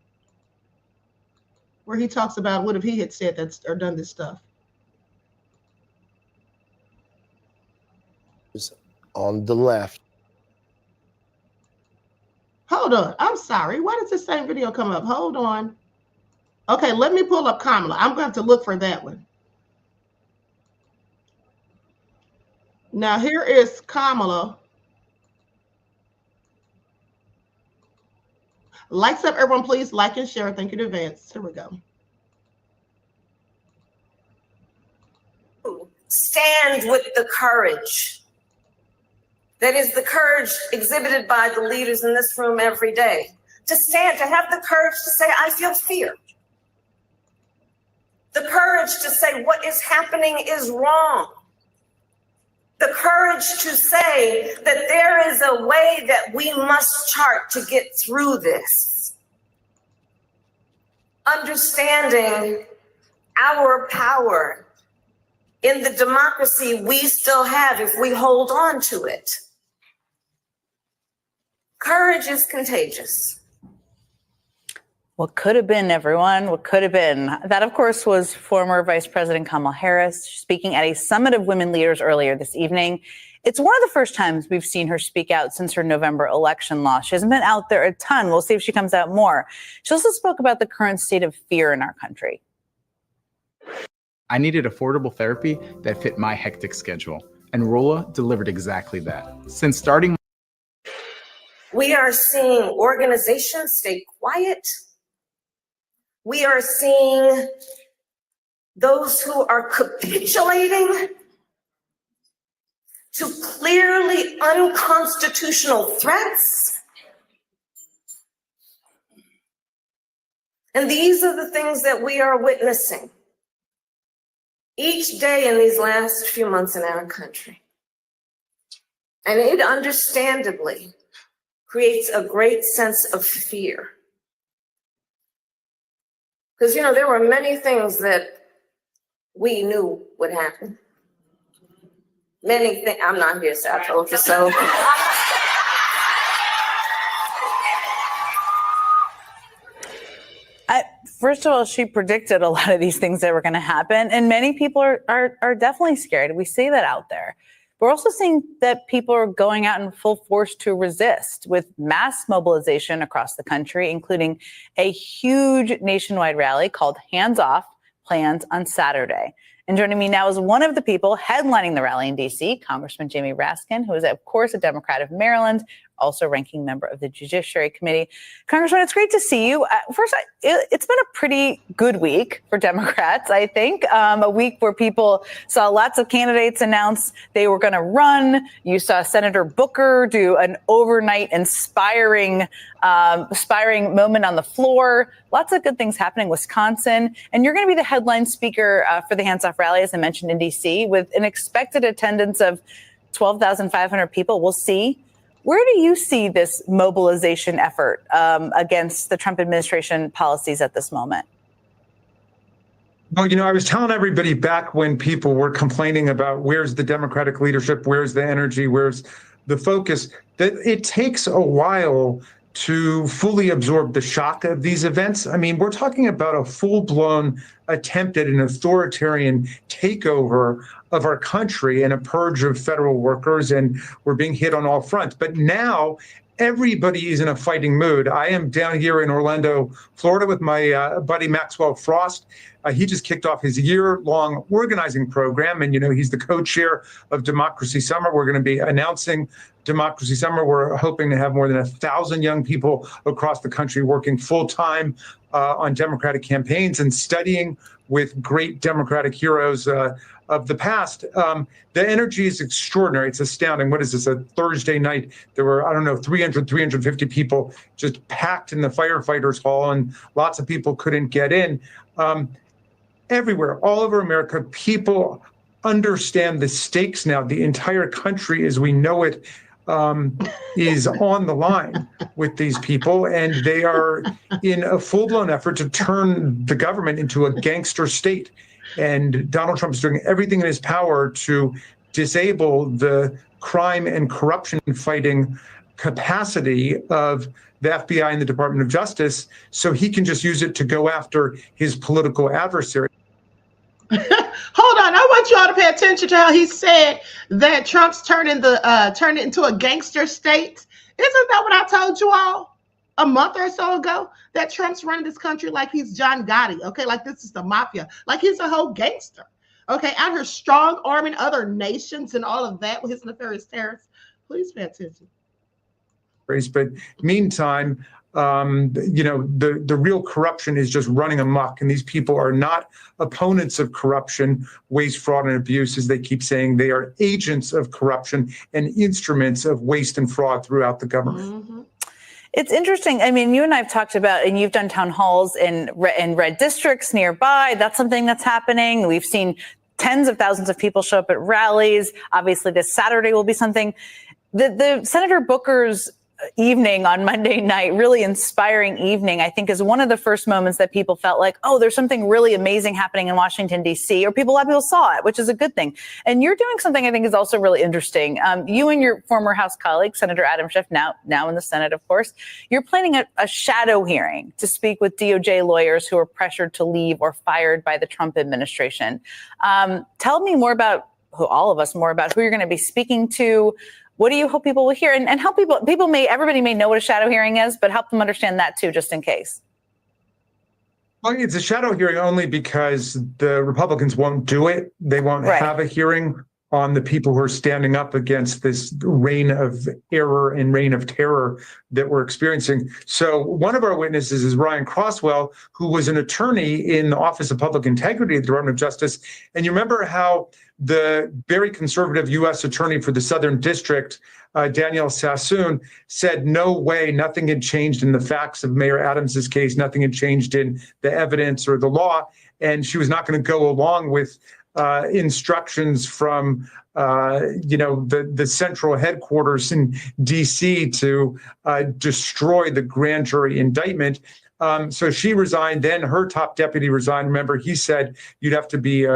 where he talks about what if he had said that or done this stuff. On the left. Hold on. I'm sorry. Why does the same video come up? Hold on. Okay, let me pull up Kamala. I'm going to have to look for that one. Now, here is Kamala. Likes up, everyone, please like and share. Thank you in advance. Here we go. Stand with the courage. That is the courage exhibited by the leaders in this room every day. To stand, to have the courage to say, I feel fear. The courage to say what is happening is wrong. The courage to say that there is a way that we must chart to get through this. Understanding our power in the democracy we still have if we hold on to it. Courage is contagious. What could have been, everyone? What could have been? That, of course, was former Vice President Kamala Harris speaking at a summit of women leaders earlier this evening. It's one of the first times we've seen her speak out since her November election loss. She hasn't been out there a ton. We'll see if she comes out more. She also spoke about the current state of fear in our country. I needed affordable therapy that fit my hectic schedule, and Rolla delivered exactly that. Since starting, we are seeing organizations stay quiet. We are seeing those who are capitulating to clearly unconstitutional threats. And these are the things that we are witnessing each day in these last few months in our country. And it understandably creates a great sense of fear. Because, you know, there were many things that we knew would happen. Many things. I'm not here, so I told you so. First of all, she predicted a lot of these things that were going to happen, and many people are definitely scared. We see that out there. We're also seeing that people are going out in full force to resist, with mass mobilization across the country, including a huge nationwide rally called Hands Off, planned on Saturday. And joining me now is one of the people headlining the rally in D.C., Congressman Jamie Raskin, who is, of course, a Democrat of Maryland, also ranking member of the Judiciary Committee. Congressman, it's great to see you. First, it's been a pretty good week for Democrats, I think. A week where people saw lots of candidates announce they were going to run. You saw Senator Booker do an overnight inspiring moment on the floor. Lots of good things happening in Wisconsin. And you're going to be the headline speaker for the Hands Off rally, as I mentioned, in D.C., with an expected attendance of 12,500 people. We'll see. Where do you see this mobilization effort against the Trump administration policies at this moment? Well, you know, I was telling everybody back when people were complaining about where's the Democratic leadership, where's the energy, where's the focus, that it takes a while to fully absorb the shock of these events. I mean, we're talking about a full-blown attempt at an authoritarian takeover of our country and a purge of federal workers, and we're being hit on all fronts. But now everybody is in a fighting mood. I am down here in Orlando, Florida, with my buddy Maxwell Frost. He just kicked off his year-long organizing program, and, you know, he's the co-chair of Democracy Summer. We're going to be announcing Democracy Summer. We're hoping to have more than 1,000 young people across the country working full-time on Democratic campaigns and studying with great Democratic heroes of the past. The energy is extraordinary. It's astounding. What is this, a Thursday night? There were, 350 people just packed in the firefighters hall, and lots of people couldn't get in. Everywhere, all over America, people understand the stakes now. The entire country, as we know it, is on the line with these people, and they are in a full-blown effort to turn the government into a gangster state. And Donald Trump is doing everything in his power to disable the crime and corruption fighting capacity of the FBI and the Department of Justice, so he can just use it to go after his political adversary. Hold on, I want you all to pay attention to how he said that Trump's turned it into a gangster state. Isn't that what I told you all a month or so ago? That Trump's running this country like he's John Gotti, okay? Like this is the mafia, like he's a whole gangster, okay? Out here strong arming other nations and all of that with his nefarious tariffs. Please pay attention. But meantime, the real corruption is just running amok, and these people are not opponents of corruption, waste, fraud, and abuse, as they keep saying. They are agents of corruption and instruments of waste and fraud throughout the government. Mm-hmm. It's interesting. I mean, you and I have talked about, and you've done town halls in red districts nearby. That's something that's happening. We've seen tens of thousands of people show up at rallies. Obviously, this Saturday will be something. The Senator Booker's evening on Monday night, really inspiring evening, I think is one of the first moments that people felt like, oh, there's something really amazing happening in Washington, D.C., or a lot of people saw it, which is a good thing. And you're doing something I think is also really interesting. You and your former House colleague, Senator Adam Schiff, now in the Senate, of course, you're planning a shadow hearing to speak with DOJ lawyers who are pressured to leave or fired by the Trump administration. Tell me more about who you're going to be speaking to. What do you hope people will hear? And help everybody may know what a shadow hearing is, but help them understand that too, just in case. Well, it's a shadow hearing only because the Republicans won't do it. They won't have a hearing on the people who are standing up against this reign of error and reign of terror that we're experiencing. So one of our witnesses is Ryan Crosswell, who was an attorney in the Office of Public Integrity at the Department of Justice. And you remember how the very conservative U.S. attorney for the Southern District, Danielle Sassoon, said no way, nothing had changed in the facts of Mayor Adams's case, nothing had changed in the evidence or the law, and she was not going to go along with instructions from the central headquarters in D.C. to destroy the grand jury indictment. So she resigned. Then her top deputy resigned. Remember, he said you'd have to be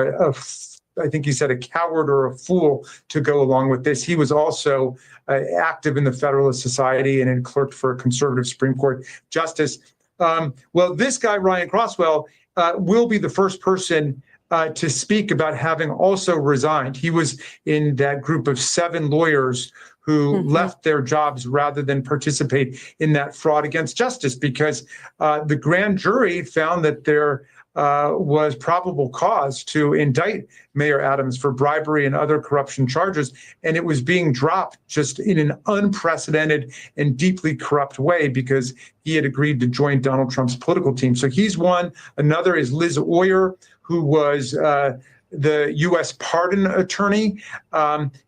I think he said a coward or a fool to go along with this. He was also active in the Federalist Society and had clerked for a conservative Supreme Court justice. Well, this guy, Ryan Crosswell, will be the first person to speak about having also resigned. He was in that group of 7 lawyers who left their jobs rather than participate in that fraud against justice because the grand jury found that there was probable cause to indict Mayor Adams for bribery and other corruption charges, and it was being dropped just in an unprecedented and deeply corrupt way because he had agreed to join Donald Trump's political team. So he's one. Another is Liz Oyer, who was the U.S. pardon attorney.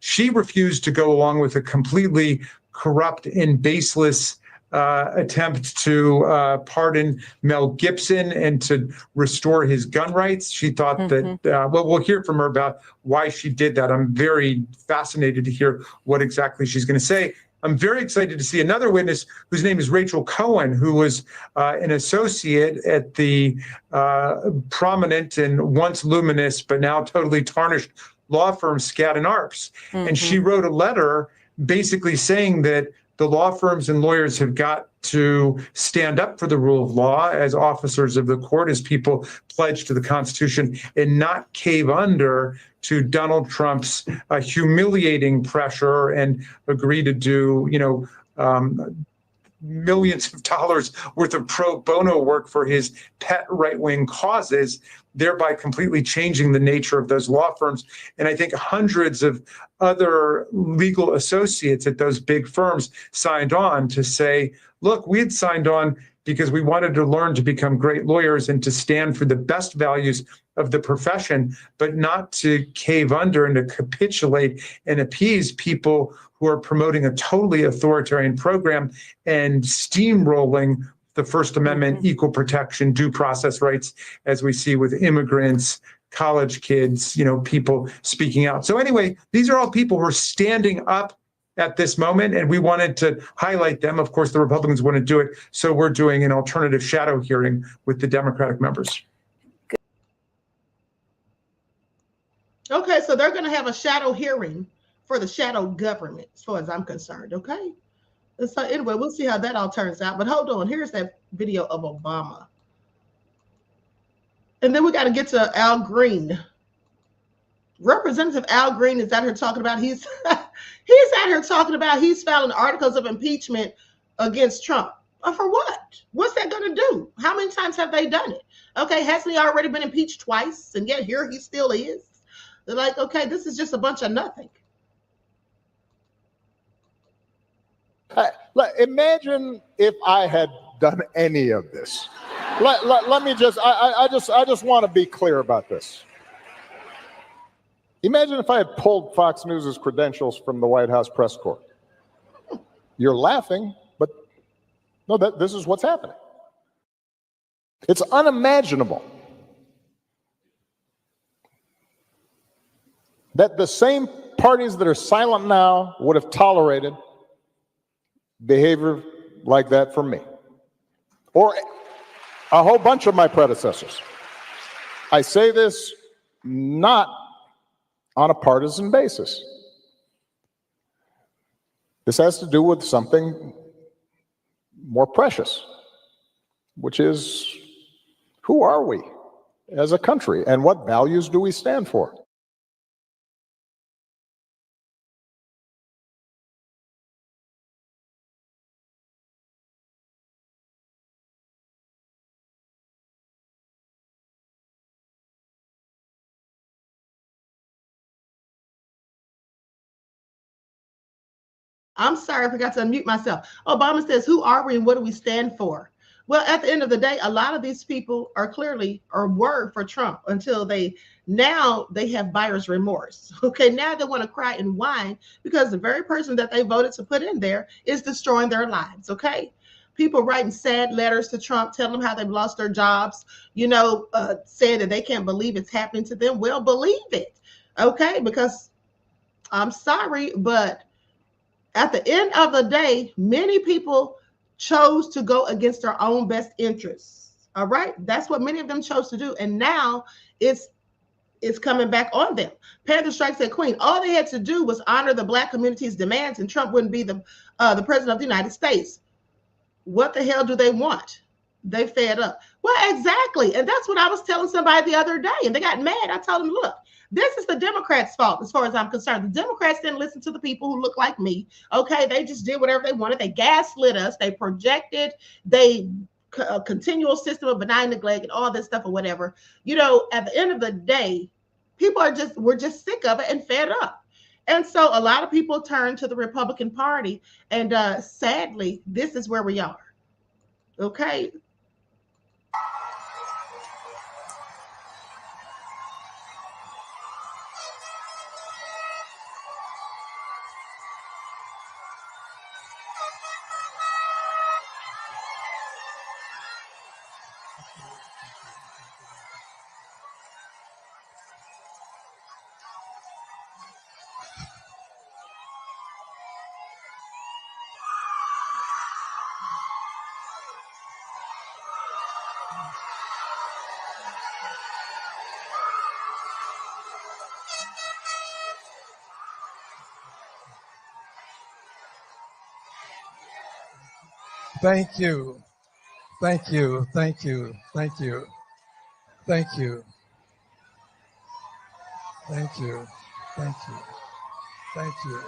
She refused to go along with a completely corrupt and baseless attempt to pardon Mel Gibson and to restore his gun rights. She thought that, well, we'll hear from her about why she did that. I'm very fascinated to hear what exactly she's going to say. I'm very excited to see another witness whose name is Rachel Cohen, who was an associate at the prominent and once luminous, but now totally tarnished law firm Skadden Arps. And she wrote a letter basically saying that the law firms and lawyers have got to stand up for the rule of law as officers of the court, as people pledge to the Constitution, and not cave under to Donald Trump's humiliating pressure and agree to do, millions of dollars worth of pro bono work for his pet right-wing causes, thereby completely changing the nature of those law firms. And I think hundreds of other legal associates at those big firms signed on to say, look, we had signed on because we wanted to learn to become great lawyers and to stand for the best values of the profession, but not to cave under and to capitulate and appease people who are promoting a totally authoritarian program and steamrolling the First Amendment, equal protection, due process rights, as we see with immigrants, college kids, people speaking out. So anyway, these are all people who are standing up at this moment, and we wanted to highlight them. Of course, the Republicans want to do it, so we're doing an alternative shadow hearing with the Democratic members. Okay, so they're going to have a shadow hearing for the shadow government, as far as I'm concerned, okay? And so anyway, we'll see how that all turns out. But hold on, here's that video of Obama. And then we got to get to Al Green. Representative Al Green is out here talking about he's out here talking about he's filing articles of impeachment against Trump. For what? What's that going to do? How many times have they done it? Okay, hasn't he already been impeached twice? And yet here he still is. They're like, okay, this is just a bunch of nothing. Imagine if I had done any of this. Let me just, I just want to be clear about this. Imagine if I had pulled Fox News' credentials from the White House press corps. You're laughing, but no, this is what's happening. It's unimaginable that the same parties that are silent now would have tolerated behavior like that from me or a whole bunch of my predecessors. I say this not on a partisan basis. This has to do with something more precious, which is who are we as a country and what values do we stand for? I'm sorry, I forgot to unmute myself. Obama says, who are we and what do we stand for? Well, at the end of the day, a lot of these people are clearly or were for Trump until now they have buyer's remorse. Okay, now they want to cry and whine because the very person that they voted to put in there is destroying their lives. Okay, people writing sad letters to Trump, telling them how they've lost their jobs, saying that they can't believe it's happening to them. Well, believe it. Okay, because I'm sorry, but at the end of the day, many people chose to go against their own best interests. All right. That's what many of them chose to do. And now it's coming back on them. Panther strikes at Queen. All they had to do was honor the Black community's demands and Trump wouldn't be the president of the United States. What the hell do they want? They fed up. Well, exactly. And that's what I was telling somebody the other day. And they got mad. I told them, look, this is the Democrats' fault as far as I'm concerned. The Democrats didn't listen to the people who look like me. Okay, they just did whatever they wanted. They gaslit us. They projected. They a continual system of benign neglect and all this stuff or whatever. At the end of the day, we're just sick of it and fed up. And so a lot of people turn to the Republican Party. And sadly, this is where we are. Okay. Thank you. Thank you. Thank you. Thank you. Thank you. Thank you. Thank you. Thank you.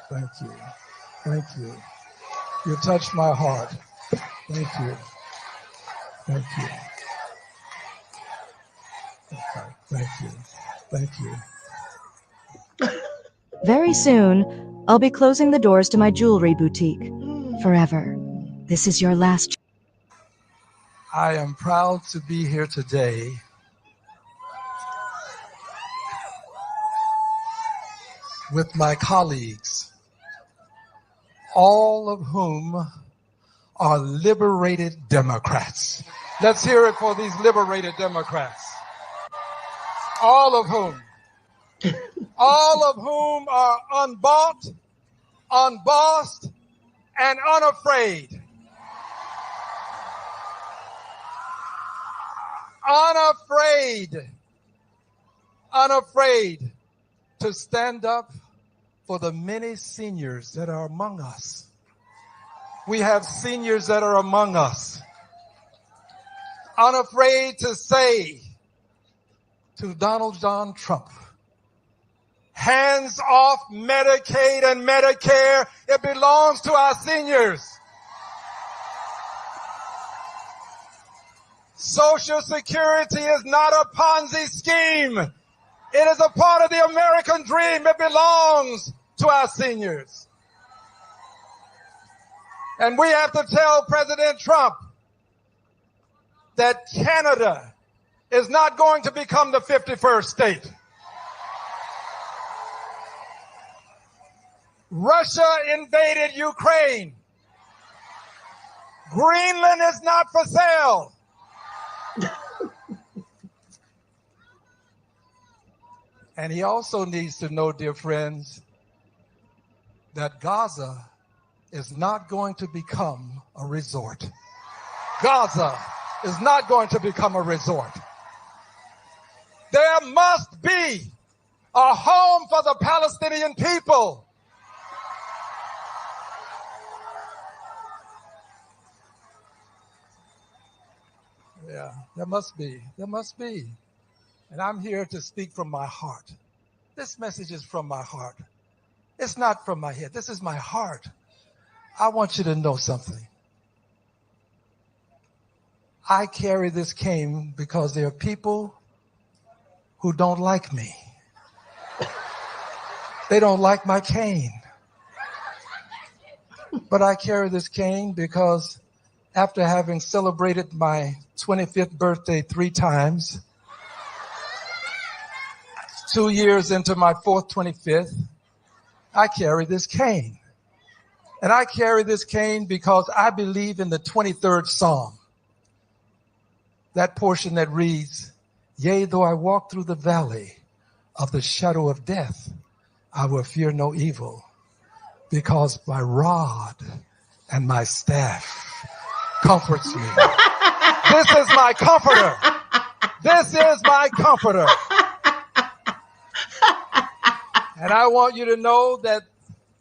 Thank you. Thank you. You touched my heart. Thank you. Thank you. Okay. Thank you. Thank you. Very soon, I'll be closing the doors to my jewelry boutique. Forever. This is your last. I am proud to be here today with my colleagues, all of whom are liberated Democrats. Let's hear it for these liberated Democrats. All of whom are unbought, unbossed, and unafraid. Unafraid to stand up for the many seniors that are among us. We have seniors that are among us. Unafraid to say to Donald John Trump, hands off Medicaid and Medicare. It belongs to our seniors. Social Security is not a Ponzi scheme. It is a part of the American dream. It belongs to our seniors. And we have to tell President Trump that Canada is not going to become the 51st state. Russia invaded Ukraine. Greenland is not for sale. And he also needs to know, dear friends, that Gaza is not going to become a resort. Gaza is not going to become a resort. There must be a home for the Palestinian people. Yeah, there must be. There must be. And I'm here to speak from my heart. This message is from my heart. It's not from my head. This is my heart. I want you to know something. I carry this cane because there are people who don't like me. They don't like my cane. But I carry this cane because after having celebrated my 25th birthday 3 times, 2 years into my 4th 25th, I carry this cane. And I carry this cane because I believe in the 23rd Psalm. That portion that reads, "Yea, though I walk through the valley of the shadow of death, I will fear no evil, because my rod and my staff comforts me." This is my comforter. This is my comforter. And I want you to know that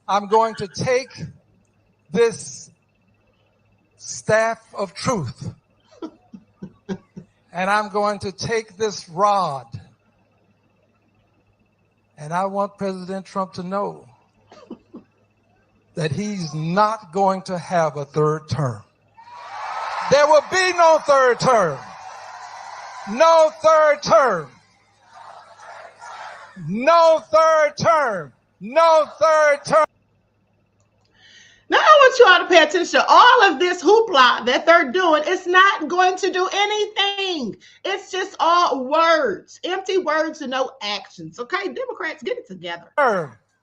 I'm going to take this staff of truth and I'm going to take this rod, and I want President Trump to know that he's not going to have a 3rd term. There will be no 3rd term. No 3rd term. No 3rd term. No 3rd term. Now I want you all to pay attention to all of this hoopla that they're doing. It's not going to do anything. It's just all words, empty words and no actions. Okay, Democrats, get it together.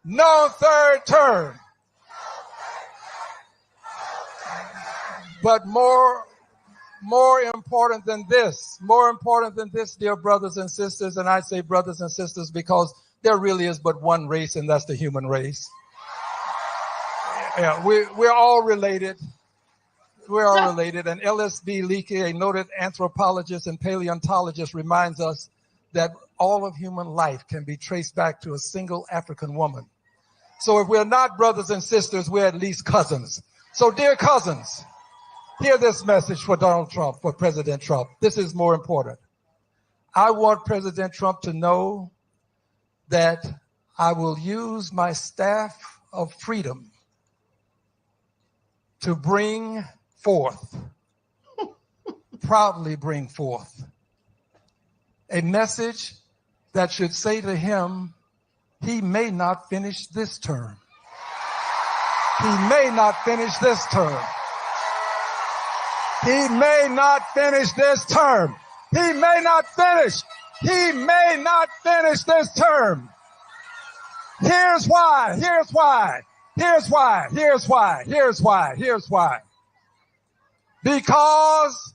No 3rd term. But more important than this, dear brothers and sisters, and I say brothers and sisters because there really is but one race, and that's the human race. Yeah, we're all related. We're all related. And L.S.B. Leakey, a noted anthropologist and paleontologist, reminds us that all of human life can be traced back to a single African woman. So if we're not brothers and sisters, we're at least cousins. So dear cousins, hear this message for Donald Trump, for President Trump. This is more important. I want President Trump to know that I will use my staff of freedom to bring forth, proudly bring forth, a message that should say to him, he may not finish this term. He may not finish this term. He may not finish this term. He may not finish. He may not finish this term. Here's why. Here's why. Here's why. Here's why. Here's why. Here's why. Because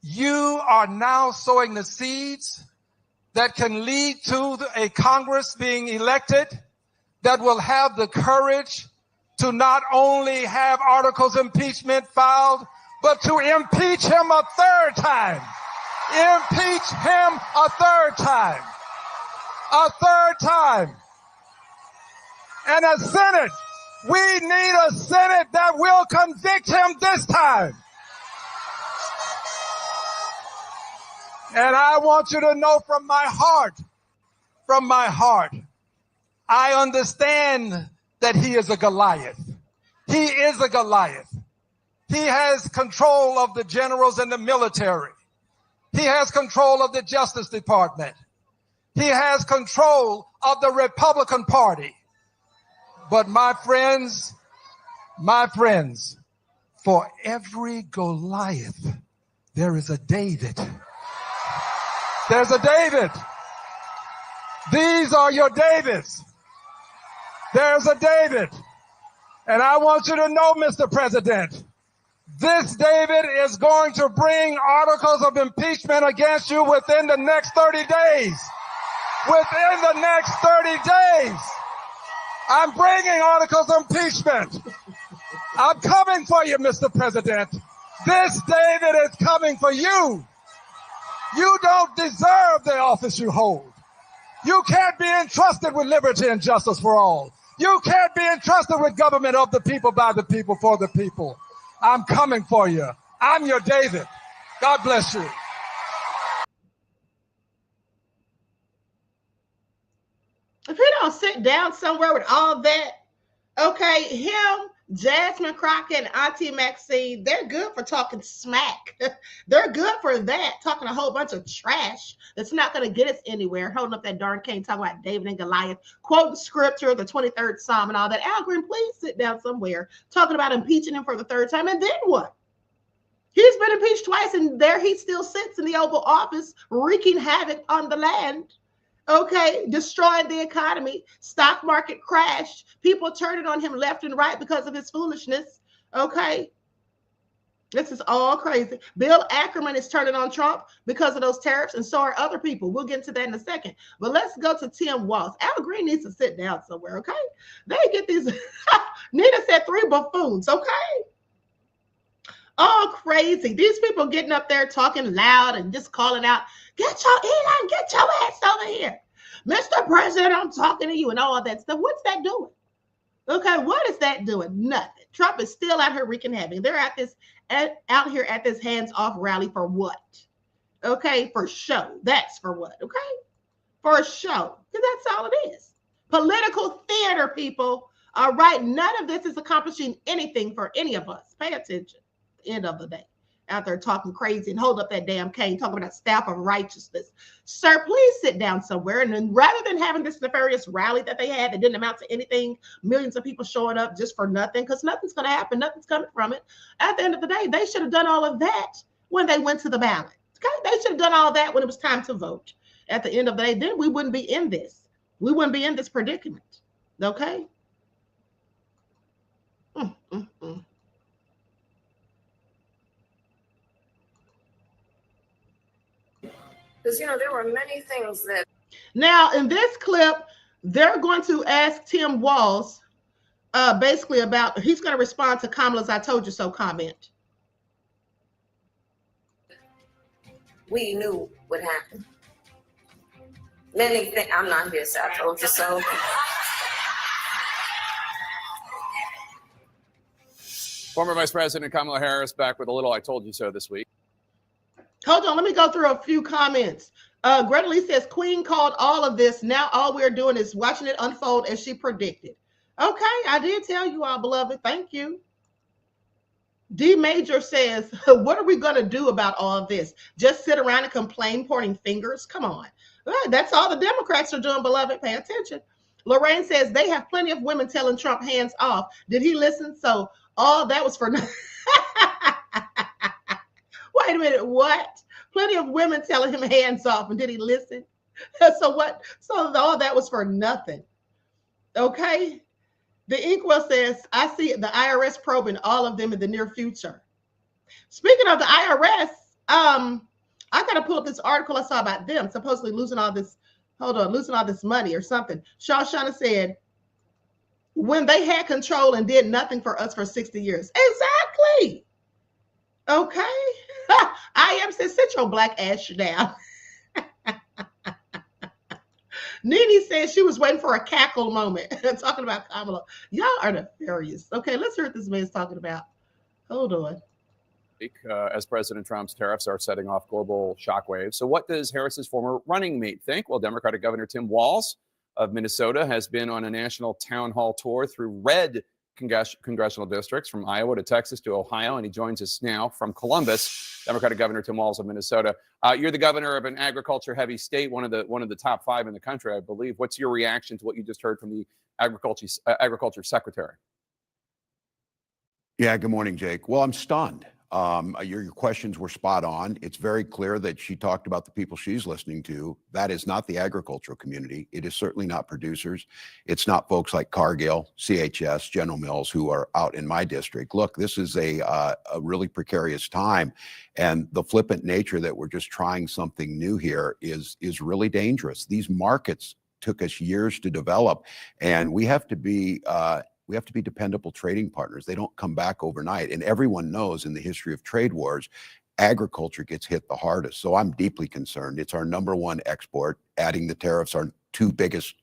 you are now sowing the seeds that can lead to a Congress being elected that will have the courage to not only have articles of impeachment filed, but to impeach him a 3rd time. Impeach him a 3rd time. A 3rd time. And a Senate. We need a Senate that will convict him this time. And I want you to know from my heart, I understand that he is a Goliath. He is a Goliath. He has control of the generals and the military. He has control of the Justice Department. He has control of the Republican Party. But my friends, for every Goliath, there is a David. There's a David. These are your Davids. There's a David. And I want you to know, Mr. President, this David is going to bring articles of impeachment against you within the next 30 days. Within the next 30 days. I'm bringing articles of impeachment. I'm coming for you, Mr. President. This David is coming for you. You don't deserve the office you hold. You can't be entrusted with liberty and justice for all. You can't be entrusted with government of the people, by the people, for the people. I'm coming for you. I'm your David. God bless you. If he don't sit down somewhere with all that, okay, him, Jasmine Crockett, and Auntie Maxine, they're good for talking smack. They're good for that, talking a whole bunch of trash that's not going to get us anywhere, holding up that darn cane, talking about David and Goliath, quoting scripture, the 23rd Psalm and all that. Al Green, please sit down somewhere, talking about impeaching him for the third time, and then what? He's been impeached twice, and there he still sits in the Oval Office, wreaking havoc on the land. Okay, destroying the economy, stock market crashed, people turning on him left and right because of his foolishness. Okay, this is all crazy. Bill Ackerman is turning on Trump because of those tariffs, and so are other people. We'll get into that in a second. But let's go to Tim Walz. Al Green needs to sit down somewhere, okay? They get these, Nina said 3 buffoons, okay? All crazy. These people getting up there talking loud and just calling out, get your Elon, get your ass over here. Mr. President, I'm talking to you and all that stuff. What's that doing? Okay, what is that doing? Nothing. Trump is still out here wreaking havoc. They're out here at this hands-off rally for what? Okay, for show. That's for what, okay? For a show, because that's all it is. Political theater, people. All right, none of this is accomplishing anything for any of us. Pay attention. End of the day, out there talking crazy and hold up that damn cane, talking about staff of righteousness. Sir, please sit down somewhere. And then rather than having this nefarious rally that they had that didn't amount to anything, millions of people showing up just for nothing, because nothing's going to happen, nothing's coming from it. At the end of the day, they should have done all of that when they went to the ballot. Okay, they should have done all that when it was time to vote. At the end of the day, then we wouldn't be in this. We wouldn't be in this predicament. Okay. Because, there were many things that. Now, in this clip, they're going to ask Tim Walz basically about, he's going to respond to Kamala's I told you so comment. We knew would happen. Many things, I'm not here, so I told you so. Former Vice President Kamala Harris back with a little I told you so this week. Hold on, let me go through a few comments. Greta Lee says, Queen called all of this. Now all we're doing is watching it unfold as she predicted. Okay, I did tell you all, beloved. Thank you. D Major says, what are we going to do about all of this? Just sit around and complain, pointing fingers? Come on. That's all the Democrats are doing, beloved. Pay attention. Lorraine says, they have plenty of women telling Trump hands off. Did he listen? So all that was for nothing. Wait a minute, what? Plenty of women telling him hands off, and did he listen? So what? So all that was for nothing. Okay. The Inkwell says, I see the IRS probing all of them in the near future. Speaking of the IRS, I got to pull up this article I saw about them supposedly losing all this, losing all this money or something. Shawshana said, when they had control and did nothing for us for 60 years. Exactly. Okay. I am says, sit your black ass down. Nene says she was waiting for a cackle moment. Talking about Kamala. Y'all are nefarious. Okay, let's hear what this man's talking about. Hold on. As President Trump's tariffs are setting off global shockwaves. So what does Harris's former running mate think? Well, Democratic Governor Tim Walz of Minnesota has been on a national town hall tour through red congressional districts from Iowa to Texas to Ohio, and he joins us now from Columbus. Democratic Governor Tim Walz of Minnesota. You're the governor of an agriculture-heavy state, one of the top 5 in the country, I believe. What's your reaction to what you just heard from the agriculture secretary? Yeah, good morning, Jake. Well, I'm stunned. Your questions were spot on. It's very clear that she talked about the people she's listening to. That is not the agricultural community. It is certainly not producers. It's not folks like Cargill, CHS, General Mills, who are out in my district. Look, this is a really precarious time, and the flippant nature that we're just trying something new here is really dangerous. These markets took us years to develop, and we have to be dependable trading partners. They don't come back overnight. And everyone knows in the history of trade wars, agriculture gets hit the hardest. So I'm deeply concerned. It's our number one export. Adding the tariffs, our two biggest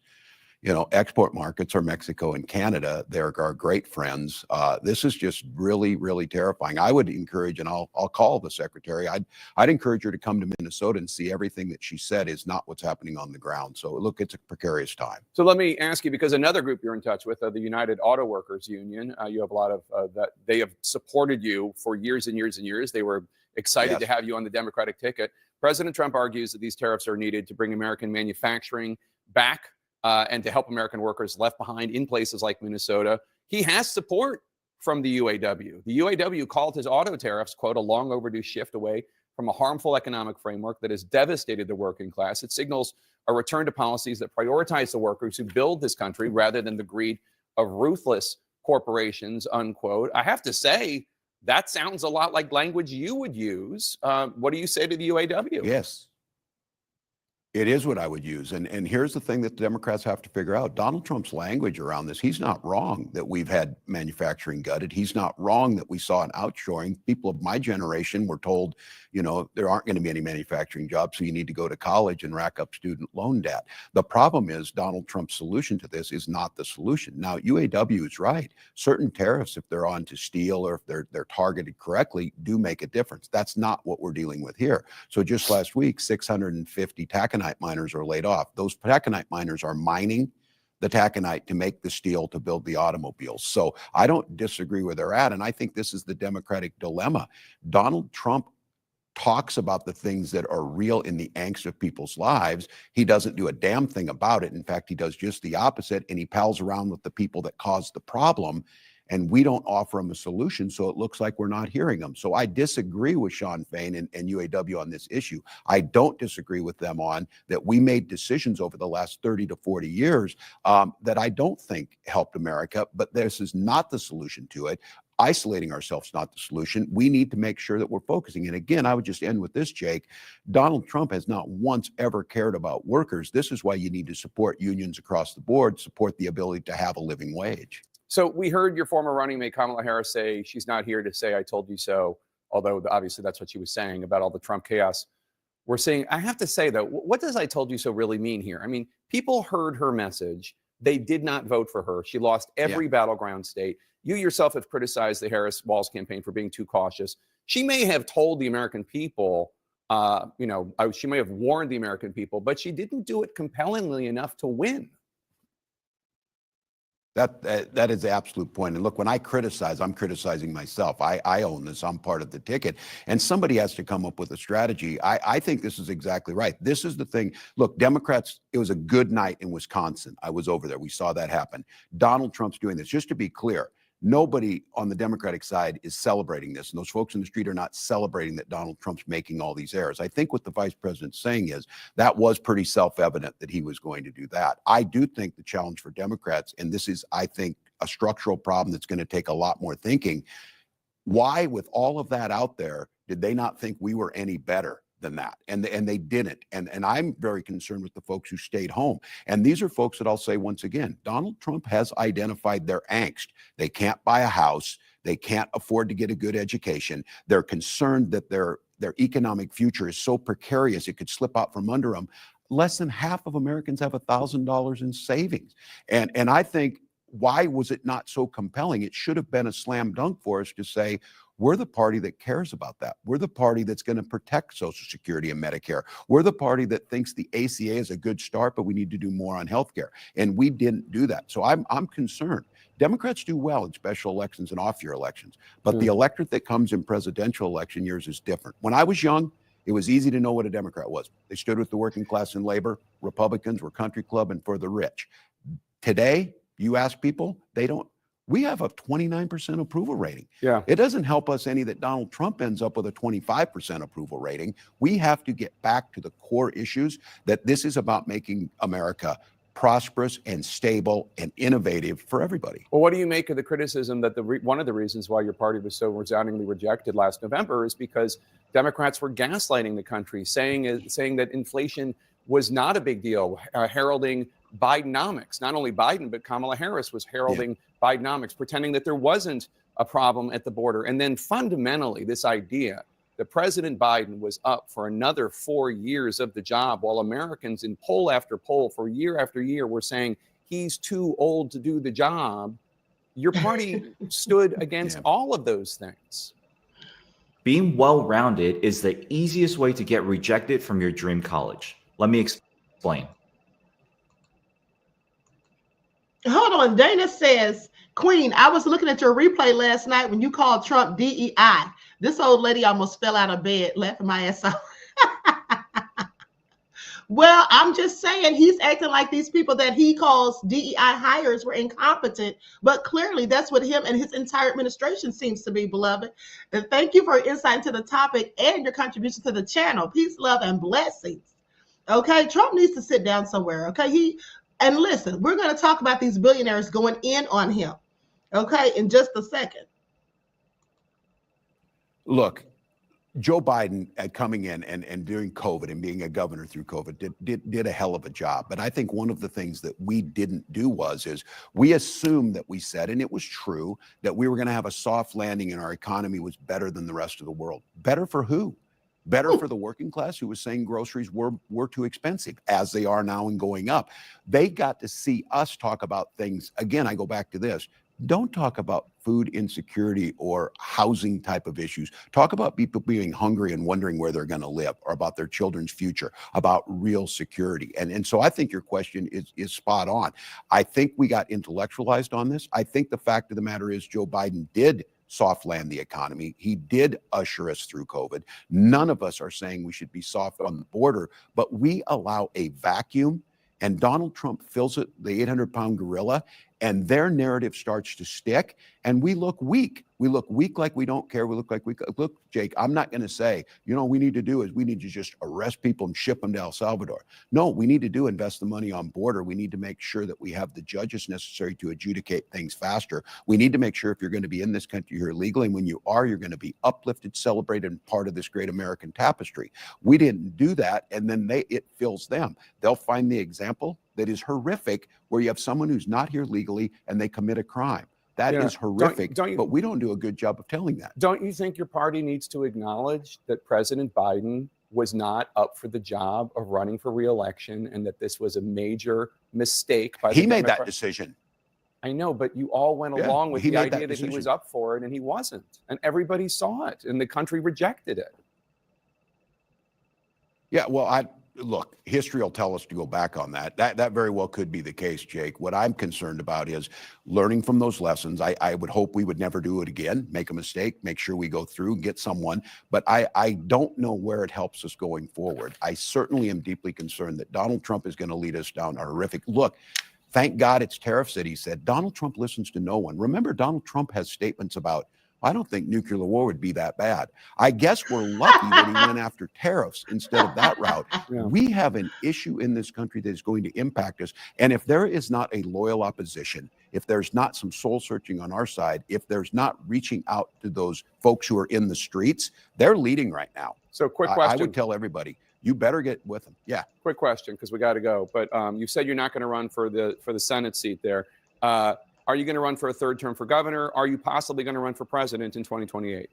export markets are Mexico and Canada. They're our great friends. This is just really, really terrifying. I would encourage, and I'll call the secretary, I'd encourage her to come to Minnesota and see everything that she said is not what's happening on the ground. So look, it's a precarious time. So let me ask you, because another group you're in touch with, the United Auto Workers Union, you have a lot of that. They have supported you for years and years and years. They were excited to have you on the Democratic ticket. President Trump argues that these tariffs are needed to bring American manufacturing back and to help American workers left behind in places like Minnesota. He has support from the UAW. The UAW called his auto tariffs, quote, a long overdue shift away from a harmful economic framework that has devastated the working class. It signals a return to policies that prioritize the workers who build this country rather than the greed of ruthless corporations, unquote. I have to say, that sounds a lot like language you would use. What do you say to the UAW? Yes. It is what I would use. And here's the thing that the Democrats have to figure out. Donald Trump's language around this, he's not wrong that we've had manufacturing gutted. He's not wrong that we saw an outshoring. People of my generation were told, there aren't going to be any manufacturing jobs, so you need to go to college and rack up student loan debt. The problem is Donald Trump's solution to this is not the solution. Now, UAW is right. Certain tariffs, if they're on to steel or if they're targeted correctly, do make a difference. That's not what we're dealing with here. So just last week, 650 taconite miners are laid off. Those taconite miners are mining the taconite to make the steel to build the automobiles. So I don't disagree where they're at. And I think this is the Democratic dilemma. Donald Trump talks about the things that are real in the angst of people's lives. He doesn't do a damn thing about it. In fact, he does just the opposite, and he pals around with the people that caused the problem. And we don't offer them a solution, so it looks like we're not hearing them. So I disagree with Sean Fain and UAW on this issue. I don't disagree with them on that we made decisions over the last 30 to 40 years that I don't think helped America, but this is not the solution to it. Isolating ourselves is not the solution. We need to make sure that we're focusing. And again, I would just end with this, Jake. Donald Trump has not once ever cared about workers. This is why you need to support unions across the board, support the ability to have a living wage. So we heard your former running mate, Kamala Harris, say she's not here to say, I told you so, although obviously that's what she was saying about all the Trump chaos. We're saying, I have to say, though, what does I told you so really mean here? I mean, people heard her message. They did not vote for her. She lost every battleground state. You yourself have criticized the Harris-Walz campaign for being too cautious. She may have told the American people, she may have warned the American people, but she didn't do it compellingly enough to win. That is the absolute point. And look, when I criticize, I'm criticizing myself. I own this. I'm part of the ticket. And somebody has to come up with a strategy. I think this is exactly right. This is the thing. Look, Democrats, it was a good night in Wisconsin. I was over there. We saw that happen. Donald Trump's doing this. Just to be clear, nobody on the Democratic side is celebrating this. And those folks in the street are not celebrating that Donald Trump's making all these errors. I think what the vice president's saying is that was pretty self-evident that he was going to do that. I do think the challenge for Democrats, and this is, I think, a structural problem that's going to take a lot more thinking. Why, with all of that out there, did they not think we were any better than that? And they didn't. And I'm very concerned with the folks who stayed home. And these are folks that I'll say once again, Donald Trump has identified their angst. They can't buy a house. They can't afford to get a good education. They're concerned that their economic future is so precarious it could slip out from under them. Less than half of Americans have $1,000 in savings. And I think, why was it not so compelling? It should have been a slam dunk for us to say, we're the party that cares about that. We're the party that's going to protect Social Security and Medicare. We're the party that thinks the ACA is a good start, but we need to do more on healthcare. And we didn't do that. So I'm concerned. Democrats do well in special elections and off-year elections, but the electorate that comes in presidential election years is different. When I was young, it was easy to know what a Democrat was. They stood with the working class and labor. Republicans were country club and for the rich. Today, you ask people, they don't. We have a 29% approval rating. Yeah. It doesn't help us any that Donald Trump ends up with a 25% approval rating. We have to get back to the core issues, that this is about making America prosperous and stable and innovative for everybody. Well, what do you make of the criticism that one of the reasons why your party was so resoundingly rejected last November is because Democrats were gaslighting the country, saying that inflation was not a big deal, heralding Bidenomics. Not only Biden, but Kamala Harris was heralding Bidenomics, pretending that there wasn't a problem at the border. And then fundamentally, this idea that President Biden was up for another 4 years of the job, while Americans in poll after poll for year after year were saying he's too old to do the job. Your party stood against all of those things. Being well-rounded is the easiest way to get rejected from your dream college. Let me explain. Hold on. Dana says, Queen, I was looking at your replay last night when you called Trump DEI. This old lady almost fell out of bed laughing my ass off. Well, I'm just saying he's acting like these people that he calls DEI hires were incompetent, but clearly that's what him and his entire administration seems to be, beloved. And thank you for your insight into the topic and your contribution to the channel. Peace, love, and blessings. Okay, Trump needs to sit down somewhere. Okay, and listen, we're going to talk about these billionaires going in on him. Okay, in just a second. Look, Joe Biden coming in and doing COVID and being a governor through COVID did a hell of a job. But I think one of the things that we didn't do is we assumed that we said, and it was true, that we were going to have a soft landing and our economy was better than the rest of the world. Better for who? Better for the working class who was saying groceries were too expensive, as they are now and going up. They got to see us talk about things. Again, I go back to this. Don't talk about food insecurity or housing type of issues. Talk about people being hungry and wondering where they're going to live, or about their children's future, about real security. And so I think your question is spot on. I think we got intellectualized on this. I think the fact of the matter is Joe Biden did soft land the economy. He did usher us through COVID. None of us are saying we should be soft on the border, but we allow a vacuum, and Donald Trump fills it, the 800-pound gorilla, and their narrative starts to stick, and we look weak. We look weak like we don't care. We look like look, Jake, I'm not going to say, we need to do is we need to just arrest people and ship them to El Salvador. No, we need to invest the money on border. We need to make sure that we have the judges necessary to adjudicate things faster. We need to make sure if you're going to be in this country, you're legally, and when you are, you're going to be uplifted, celebrated, and part of this great American tapestry. We didn't do that, and then it fills them. They'll find the example that is horrific, where you have someone who's not here legally and they commit a crime. That is horrific, but we don't do a good job of telling that. Don't you think your party needs to acknowledge that President Biden was not up for the job of running for re-election, and that this was a major mistake by the He made that decision. I know, but you all went along with the idea that he was up for it, and he wasn't. And everybody saw it, and the country rejected it. Yeah, well, look, history will tell us to go back on that. That very well could be the case, Jake. What I'm concerned about is learning from those lessons. I would hope we would never do it again, make a mistake, make sure we go through and get someone. But I don't know where it helps us going forward. I certainly am deeply concerned that Donald Trump is going to lead us down a horrific look. Thank God it's tariffs that he said. Donald Trump listens to no one. Remember, Donald Trump has statements about, I don't think nuclear war would be that bad. I guess we're lucky that he went after tariffs instead of that route. Yeah. We have an issue in this country that is going to impact us. And if there is not a loyal opposition, if there's not some soul searching on our side, if there's not reaching out to those folks who are in the streets, they're leading right now. So quick question. I would tell everybody, you better get with them. Yeah. Quick question, because we got to go. But you said you're not going to run for the Senate seat there. Are you going to run for a third term for governor? Are you possibly going to run for president in 2028?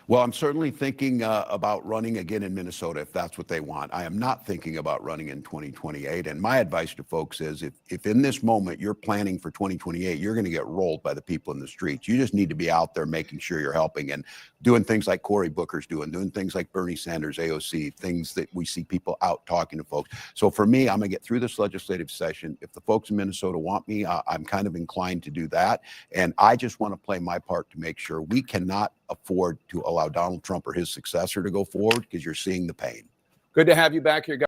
Well, I'm certainly thinking about running again in Minnesota if that's what they want. I am not thinking about running in 2028. And my advice to folks is if in this moment you're planning for 2028, you're going to get rolled by the people in the streets. You just need to be out there making sure you're helping and doing things like Cory Booker's doing things like Bernie Sanders, AOC, things that we see people out talking to folks. So for me, I'm going to get through this legislative session. If the folks in Minnesota want me, I'm kind of inclined to do that. And I just want to play my part to make sure we cannot afford to allow Donald Trump or his successor to go forward, because you're seeing the pain. Good to have you back here, guys.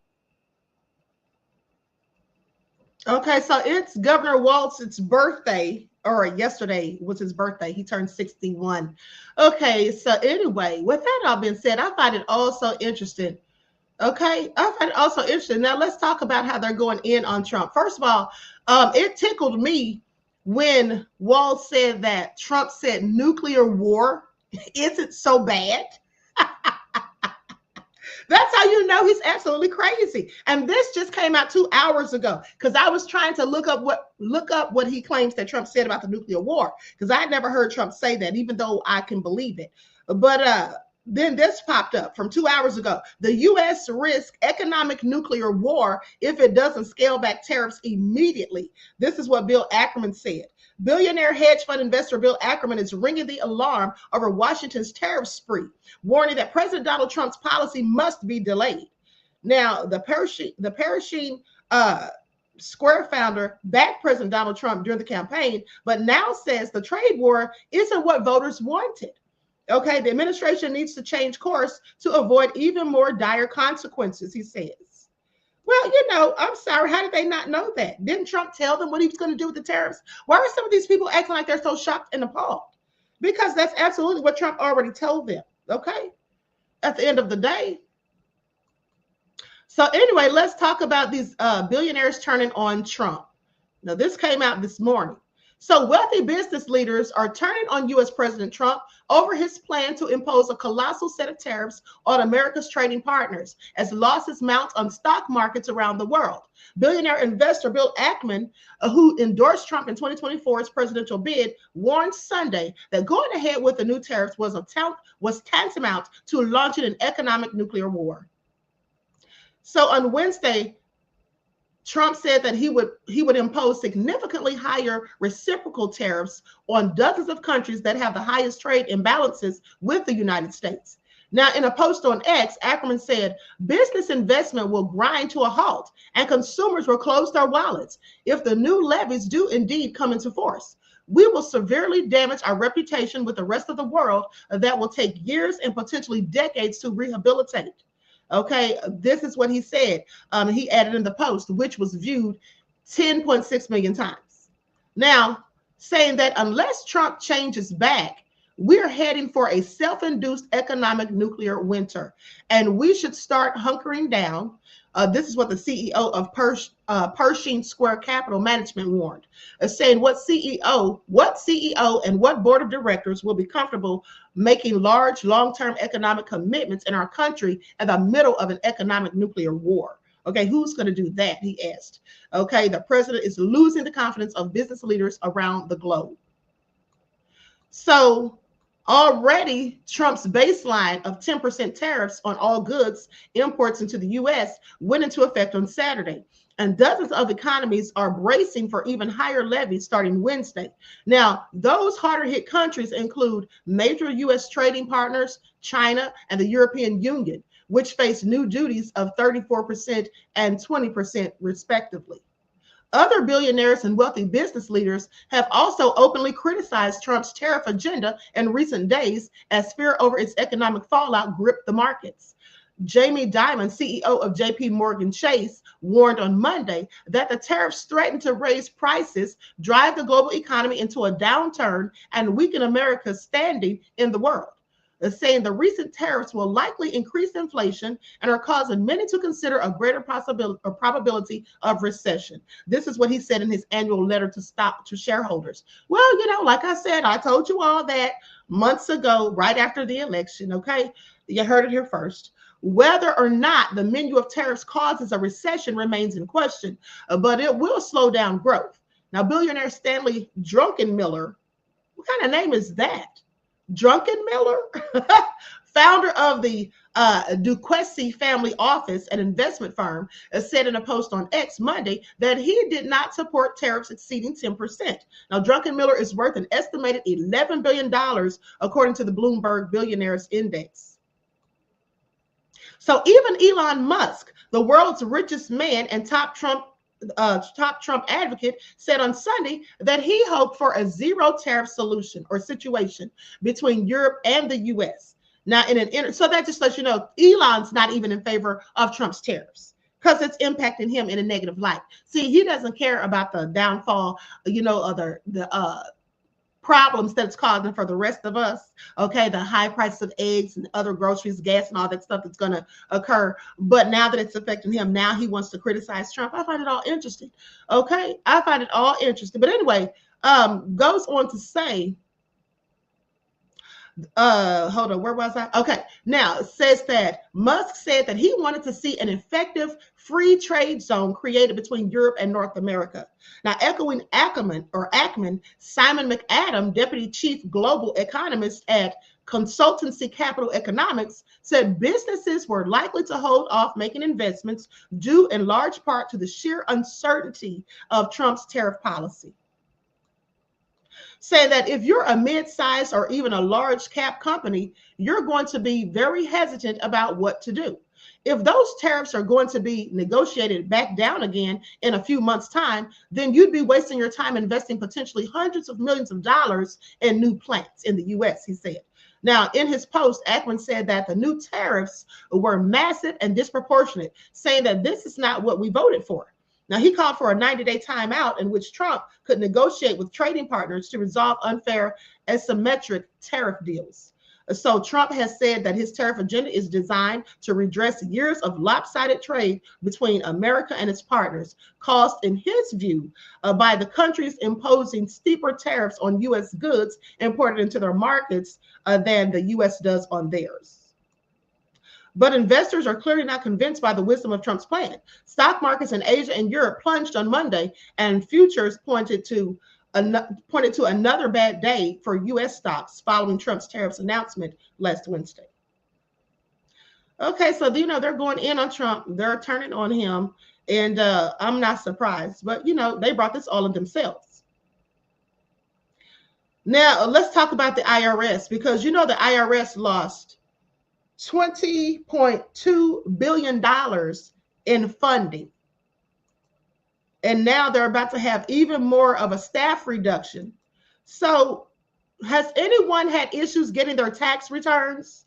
Okay, so it's Governor Walz's birthday, or yesterday was his birthday. He turned 61. Okay, so anyway, with that all being said, I find it also interesting. Okay, I find it also interesting. Now let's talk about how they're going in on Trump. First of all, it tickled me when Walz said that Trump said nuclear war isn't so bad. That's how you know he's absolutely crazy. And this just came out 2 hours ago because I was trying to look up what he claims that Trump said about the nuclear war, because I had never heard Trump say that, even though I can believe it. But then this popped up from 2 hours ago. The U.S. risks economic nuclear war if it doesn't scale back tariffs immediately. This is what Bill Ackman said. Billionaire hedge fund investor Bill Ackman is ringing the alarm over Washington's tariff spree, warning that President Donald Trump's policy must be delayed. Now, the Parachine Square founder backed President Donald Trump during the campaign, but now says the trade war isn't what voters wanted. Okay, the administration needs to change course to avoid even more dire consequences, he says. Well, you know, I'm sorry. How did they not know that? Didn't Trump tell them what he was going to do with the tariffs? Why are some of these people acting like they're so shocked and appalled? Because that's absolutely what Trump already told them, okay? At the end of the day. So anyway, let's talk about these billionaires turning on Trump. Now, this came out this morning. So wealthy business leaders are turning on U.S. President Trump over his plan to impose a colossal set of tariffs on America's trading partners as losses mount on stock markets around the world. Billionaire investor Bill Ackman, who endorsed Trump in 2024's presidential bid, warned Sunday that going ahead with the new tariffs was tantamount to launching an economic nuclear war. So on Wednesday, Trump said that he would impose significantly higher reciprocal tariffs on dozens of countries that have the highest trade imbalances with the United States. Now, in a post on X, Ackerman said, business investment will grind to a halt and consumers will close their wallets if the new levies do indeed come into force. We will severely damage our reputation with the rest of the world that will take years and potentially decades to rehabilitate. Okay, this is what he said. He added in the post, which was viewed 10.6 million times. Now, saying that unless Trump changes back, we're heading for a self-induced economic nuclear winter, and we should start hunkering down. This is what the CEO of Pershing Square Capital Management warned, saying what CEO and what board of directors will be comfortable making large long-term economic commitments in our country in the middle of an economic nuclear war. Okay, who's going to do that? He asked. Okay, the president is losing the confidence of business leaders around the globe. So already Trump's baseline of 10% tariffs on all goods imports into the U.S. went into effect on Saturday. And dozens of economies are bracing for even higher levies starting Wednesday. Now, those harder hit countries include major U.S. trading partners, China, and the European Union, which face new duties of 34% and 20% respectively. Other billionaires and wealthy business leaders have also openly criticized Trump's tariff agenda in recent days as fear over its economic fallout gripped the markets. Jamie Dimon, CEO of JP Morgan Chase, warned on Monday that the tariffs threaten to raise prices, drive the global economy into a downturn, and weaken America's standing in the world, saying the recent tariffs will likely increase inflation and are causing many to consider a greater probability of recession. This is what he said in his annual letter to shareholders. Well, you know, like I said, I told you all that months ago, right after the election, okay? You heard it here first. Whether or not the menu of tariffs causes a recession remains in question, but it will slow down growth. Now, billionaire Stanley Druckenmiller, what kind of name is that? Druckenmiller, founder of the Duquesne family office, an investment firm, said in a post on X Monday that he did not support tariffs exceeding 10%. Now, Druckenmiller is worth an estimated $11 billion, according to the Bloomberg Billionaires Index. So even Elon Musk, the world's richest man and top Trump advocate, said on Sunday that he hoped for a zero tariff solution or situation between Europe and the U.S. Now, so that just lets you know Elon's not even in favor of Trump's tariffs because it's impacting him in a negative light. See, he doesn't care about the downfall, you know, of the problems that it's causing for the rest of us. Okay, the high prices of eggs and other groceries, gas, and all that stuff that's going to occur. But now that it's affecting him, now he wants to criticize Trump. I find it all interesting. Okay, I find it all interesting. But anyway, goes on to say Hold on, where was I? Okay, now it says that Musk said that he wanted to see an effective free trade zone created between Europe and North America. Now, echoing Ackman, Simon McAdam, deputy chief global economist at Consultancy Capital Economics, said businesses were likely to hold off making investments due in large part to the sheer uncertainty of Trump's tariff policy. Say that if you're a mid-sized or even a large cap company, you're going to be very hesitant about what to do. If those tariffs are going to be negotiated back down again in a few months' time, then you'd be wasting your time investing potentially hundreds of millions of dollars in new plants in the US, he said. Now, in his post, Ackman said that the new tariffs were massive and disproportionate, saying that this is not what we voted for. Now, he called for a 90-day timeout in which Trump could negotiate with trading partners to resolve unfair asymmetric tariff deals. So Trump has said that his tariff agenda is designed to redress years of lopsided trade between America and its partners, caused, in his view, by the countries imposing steeper tariffs on U.S. goods imported into their markets than the U.S. does on theirs. But investors are clearly not convinced by the wisdom of Trump's plan. Stock markets in Asia and Europe plunged on Monday, and futures pointed to another bad day for U.S. stocks following Trump's tariffs announcement last Wednesday. Okay, so they're going in on Trump. They're turning on him, and I'm not surprised. But they brought this all on themselves. Now let's talk about the IRS, because the IRS lost $20.2 billion in funding. And now they're about to have even more of a staff reduction. So has anyone had issues getting their tax returns?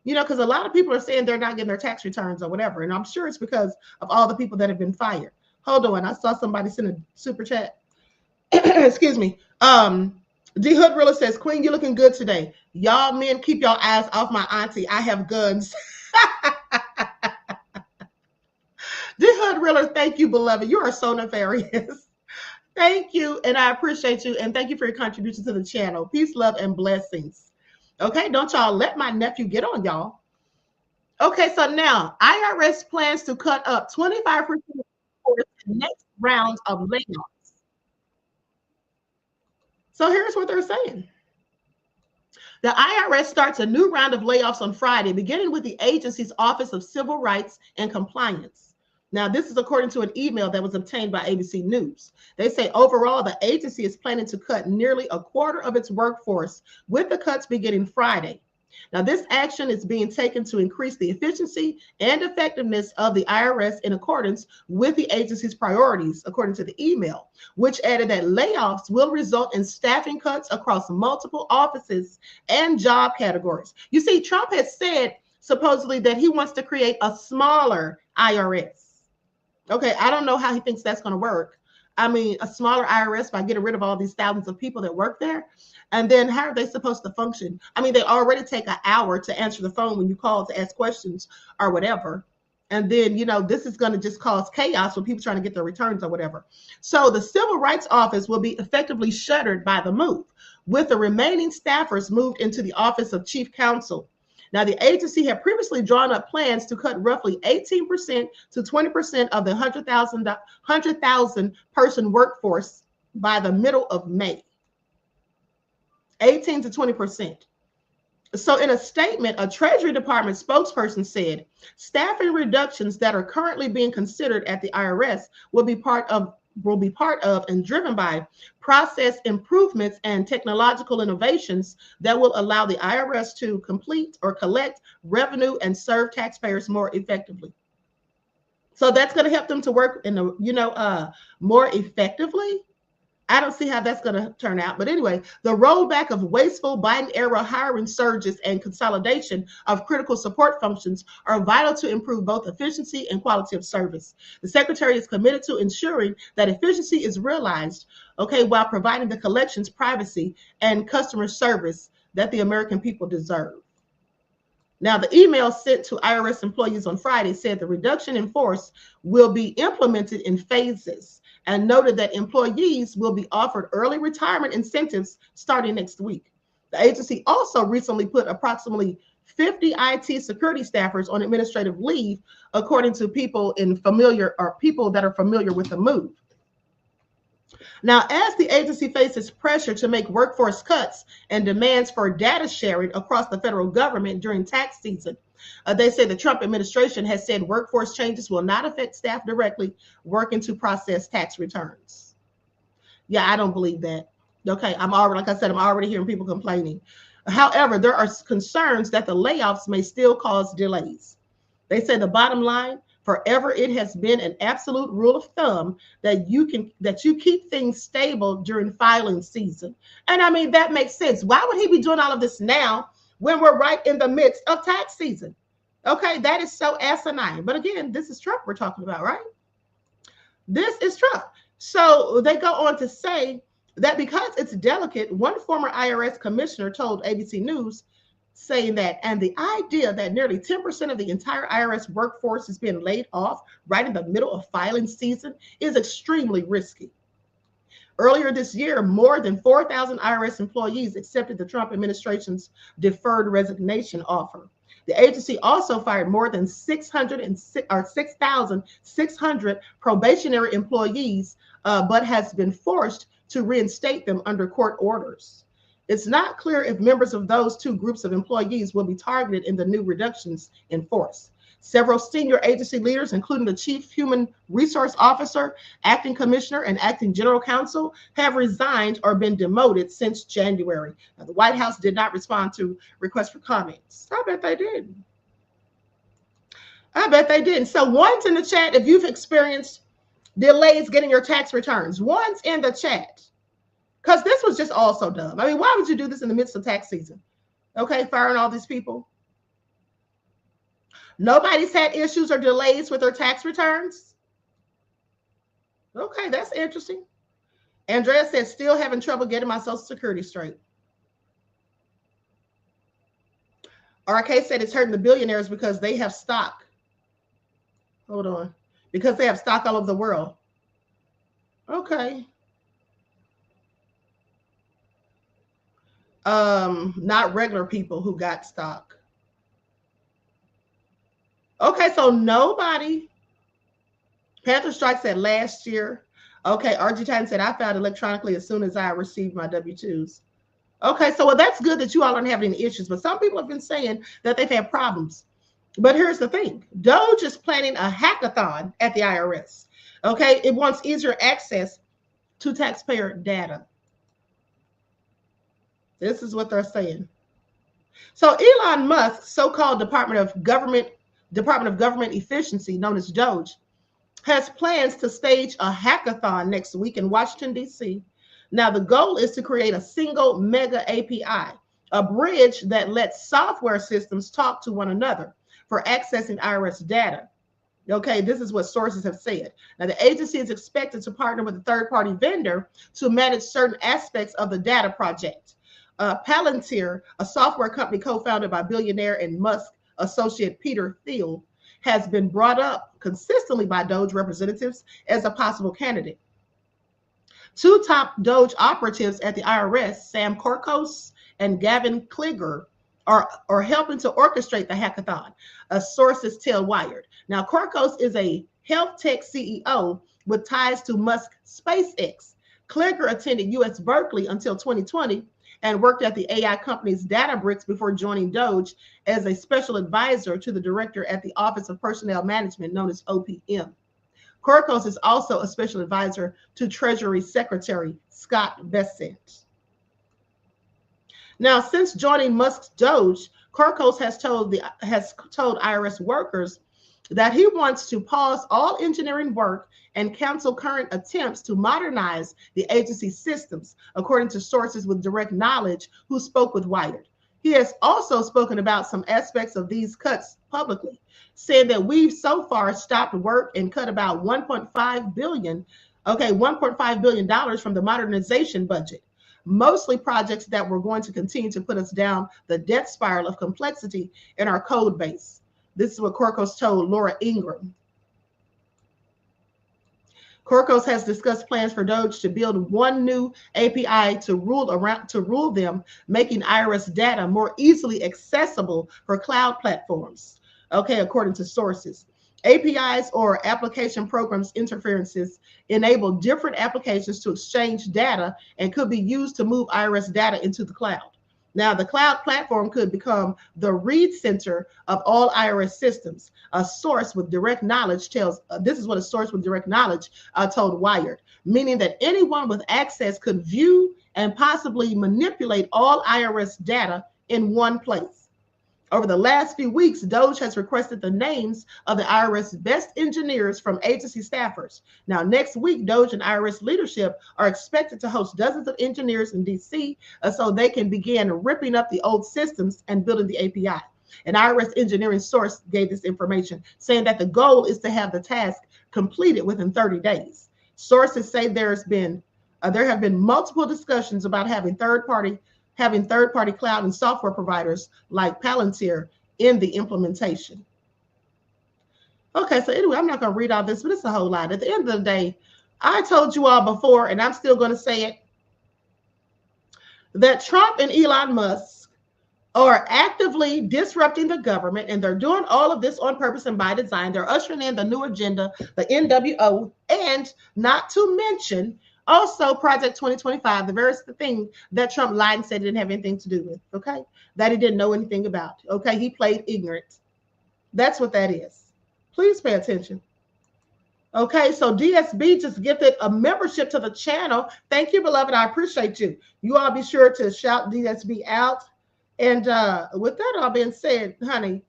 Because a lot of people are saying they're not getting their tax returns or whatever. And I'm sure it's because of all the people that have been fired. Hold on. I saw somebody send a super chat. Excuse me. D Hood Rilla says, Queen, you're looking good today. Y'all men, keep your eyes off my auntie. I have guns. D Hood Rilla, thank you, beloved. You are so nefarious. Thank you, and I appreciate you, and thank you for your contribution to the channel. Peace, love, and blessings. Okay, don't y'all let my nephew get on y'all. Okay, so now IRS plans to cut up 25% for the next round of layoffs. So here's what they're saying. The IRS starts a new round of layoffs on Friday, beginning with the agency's Office of Civil Rights and Compliance. Now, this is according to an email that was obtained by ABC News. They say overall, the agency is planning to cut nearly a quarter of its workforce, with the cuts beginning Friday. Now, this action is being taken to increase the efficiency and effectiveness of the IRS in accordance with the agency's priorities, according to the email, which added that layoffs will result in staffing cuts across multiple offices and job categories. You see, Trump has said supposedly that he wants to create a smaller IRS. Okay, I don't know how he thinks that's going to work. I mean, a smaller IRS by getting rid of all these thousands of people that work there. And then how are they supposed to function? I mean, they already take an hour to answer the phone when you call to ask questions or whatever. And then, this is going to just cause chaos when people trying to get their returns or whatever. So the Civil Rights Office will be effectively shuttered by the move, with the remaining staffers moved into the Office of Chief Counsel. Now, the agency had previously drawn up plans to cut roughly 18% to 20% of the 100,000 person workforce by the middle of May. 18 to 20%. So in a statement, a Treasury Department spokesperson said, staffing reductions that are currently being considered at the IRS will be part of and driven by process improvements and technological innovations that will allow the IRS to complete or collect revenue and serve taxpayers more effectively. So that's going to help them to work in more effectively. I don't see how that's going to turn out. But anyway, the rollback of wasteful Biden-era hiring surges and consolidation of critical support functions are vital to improve both efficiency and quality of service. The Secretary is committed to ensuring that efficiency is realized, while providing the collections, privacy, and customer service that the American people deserve. Now, the email sent to IRS employees on Friday said the reduction in force will be implemented in phases, and noted that employees will be offered early retirement incentives starting next week. The agency also recently put approximately 50 IT security staffers on administrative leave, according to people that are familiar with the move. Now, as the agency faces pressure to make workforce cuts and demands for data sharing across the federal government during tax season, they say the Trump administration has said workforce changes will not affect staff directly working to process tax returns. Yeah, I don't believe that. Okay, like I said, I'm already hearing people complaining. However, there are concerns that the layoffs may still cause delays. They say the bottom line, forever it has been an absolute rule of thumb that you keep things stable during filing season. And I mean, that makes sense. Why would he be doing all of this now when we're right in the midst of tax season? Okay, that is so asinine. But again, this is Trump we're talking about, right? This is Trump. So they go on to say that because it's delicate, one former IRS commissioner told ABC News, saying that, and the idea that nearly 10% of the entire IRS workforce is being laid off right in the middle of filing season is extremely risky. Earlier this year, more than 4,000 IRS employees accepted the Trump administration's deferred resignation offer. The agency also fired more than 6,600 probationary employees, but has been forced to reinstate them under court orders. It's not clear if members of those two groups of employees will be targeted in the new reductions in force. Several senior agency leaders, including the chief human resource officer, acting commissioner, and acting general counsel, have resigned or been demoted since January. Now, the White House did not respond to requests for comments. I bet they did. I bet they didn't. So one's in the chat if you've experienced delays getting your tax returns. One's in the chat. Because this was just also dumb. I mean, why would you do this in the midst of tax season? Okay, firing all these people. Nobody's had issues or delays with their tax returns. Okay, that's interesting. Andrea said, still having trouble getting my Social Security straight. RK said it's hurting the billionaires because they have stock. Hold on. Because they have stock all over the world. Okay. Not regular people who got stock. Okay, so nobody. Panther Strike said last year. Okay, RG Titan said I filed electronically as soon as I received my W-2s. Okay, so well, that's good that you all aren't having any issues, but some people have been saying that they've had problems. But here's the thing. Doge is planning a hackathon at the IRS. Okay, it wants easier access to taxpayer data. This is what they're saying. So Elon Musk's so-called Department of Government Efficiency, known as Doge, has plans to stage a hackathon next week in Washington, D.C. Now, the goal is to create a single mega API, a bridge that lets software systems talk to one another for accessing IRS data. Okay, this is what sources have said. Now, the agency is expected to partner with a third-party vendor to manage certain aspects of the data project. Palantir, a software company co-founded by Billionaire and Musk associate Peter Thiel, has been brought up consistently by Doge representatives as a possible candidate. Two top Doge operatives at the IRS, Sam Korkos and Gavin Kliger, are helping to orchestrate the hackathon, sources tell Wired. Now, Korkos is a health tech CEO with ties to Musk SpaceX. Kliger attended US Berkeley until 2020 and worked at the AI company's Databricks before joining Doge as a special advisor to the director at the Office of Personnel Management, known as OPM. Korkos is also a special advisor to Treasury Secretary Scott Bessent. Now, since joining Musk's Doge, Korkos has told IRS workers that he wants to pause all engineering work and cancel current attempts to modernize the agency's systems, according to sources with direct knowledge who spoke with Wired. He has also spoken about some aspects of these cuts publicly, saying that we've so far stopped work and cut about $1.5 billion from the modernization budget, mostly projects that were going to continue to put us down the death spiral of complexity in our code base. This is what Korkos told Laura Ingram. Corcos has discussed plans for Doge to build one new API to rule them, making IRS data more easily accessible for cloud platforms. Okay, according to sources. APIs or application programs interferences enable different applications to exchange data and could be used to move IRS data into the cloud. Now, the cloud platform could become the read center of all IRS systems. A source with direct knowledge tells, this is what a source with direct knowledge told Wired, meaning that anyone with access could view and possibly manipulate all IRS data in one place. Over the last few weeks, Doge has requested the names of the IRS best engineers from agency staffers. Now, next week, Doge and IRS leadership are expected to host dozens of engineers in DC so they can begin ripping up the old systems and building the API. An IRS engineering source gave this information, saying that the goal is to have the task completed within 30 days. Sources say there have been multiple discussions about having third-party cloud and software providers like Palantir in the implementation. Okay, so anyway, I'm not going to read all this, but it's a whole lot. At the end of the day, I told you all before, and I'm still going to say it, that Trump and Elon Musk are actively disrupting the government, and they're doing all of this on purpose and by design. They're ushering in the new agenda, the NWO, and not to mention also, Project 2025, the very thing that Trump lied and said he didn't have anything to do with, okay? That he didn't know anything about, okay? He played ignorant. That's what that is. Please pay attention. Okay, so DSB just gifted a membership to the channel. Thank you, beloved. I appreciate you. You all be sure to shout DSB out. And with that all being said, honey,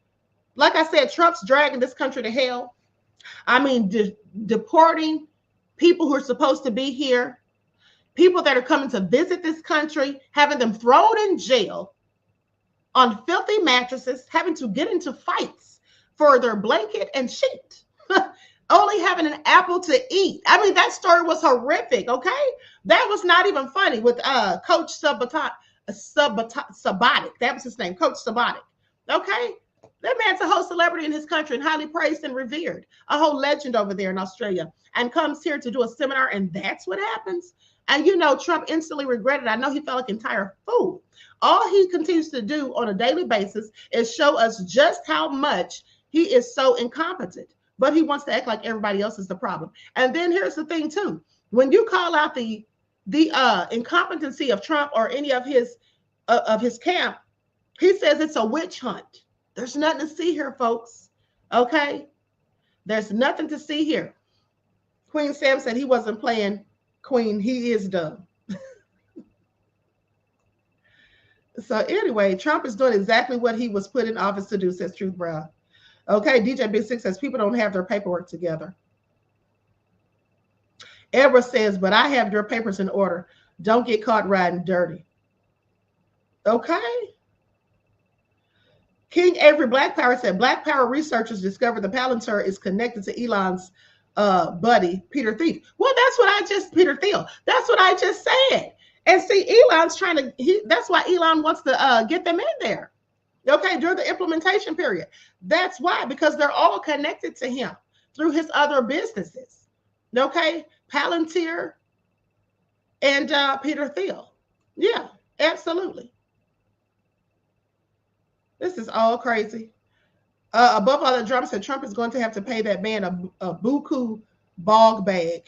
like I said, Trump's dragging this country to hell. I mean, deporting people who are supposed to be here, people that are coming to visit this country, having them thrown in jail on filthy mattresses, having to get into fights for their blanket and sheet, only having an apple to eat. I mean, that story was horrific, okay? That was not even funny with Coach Sabatic. That was his name, Coach Sabatic, okay? That man's a whole celebrity in his country and highly praised and revered, a whole legend over there in Australia, and comes here to do a seminar, and that's what happens. And you know, Trump instantly regretted. I know he felt like an entire fool. All he continues to do on a daily basis is show us just how much he is so incompetent, but he wants to act like everybody else is the problem. And then here's the thing too. When you call out the incompetency of Trump or any of his camp, he says it's a witch hunt. There's nothing to see here, folks. Okay? There's nothing to see here. Queen Sam said he wasn't playing Queen. He is dumb. So anyway, Trump is doing exactly what he was put in office to do, says Truth Brown. Okay, DJ Big Six says people don't have their paperwork together. Edward says, but I have your papers in order. Don't get caught riding dirty. Okay? King Avery Black Power said, Black Power researchers discovered the Palantir is connected to Elon's buddy, Peter Thiel. Well, that's what I just said. And see, Elon's trying to, that's why Elon wants to get them in there. Okay, during the implementation period. That's why, because they're all connected to him through his other businesses. Okay, Palantir and Peter Thiel. Yeah, absolutely. This is all crazy. Above all the drama said Trump is going to have to pay that man a buku bog bag.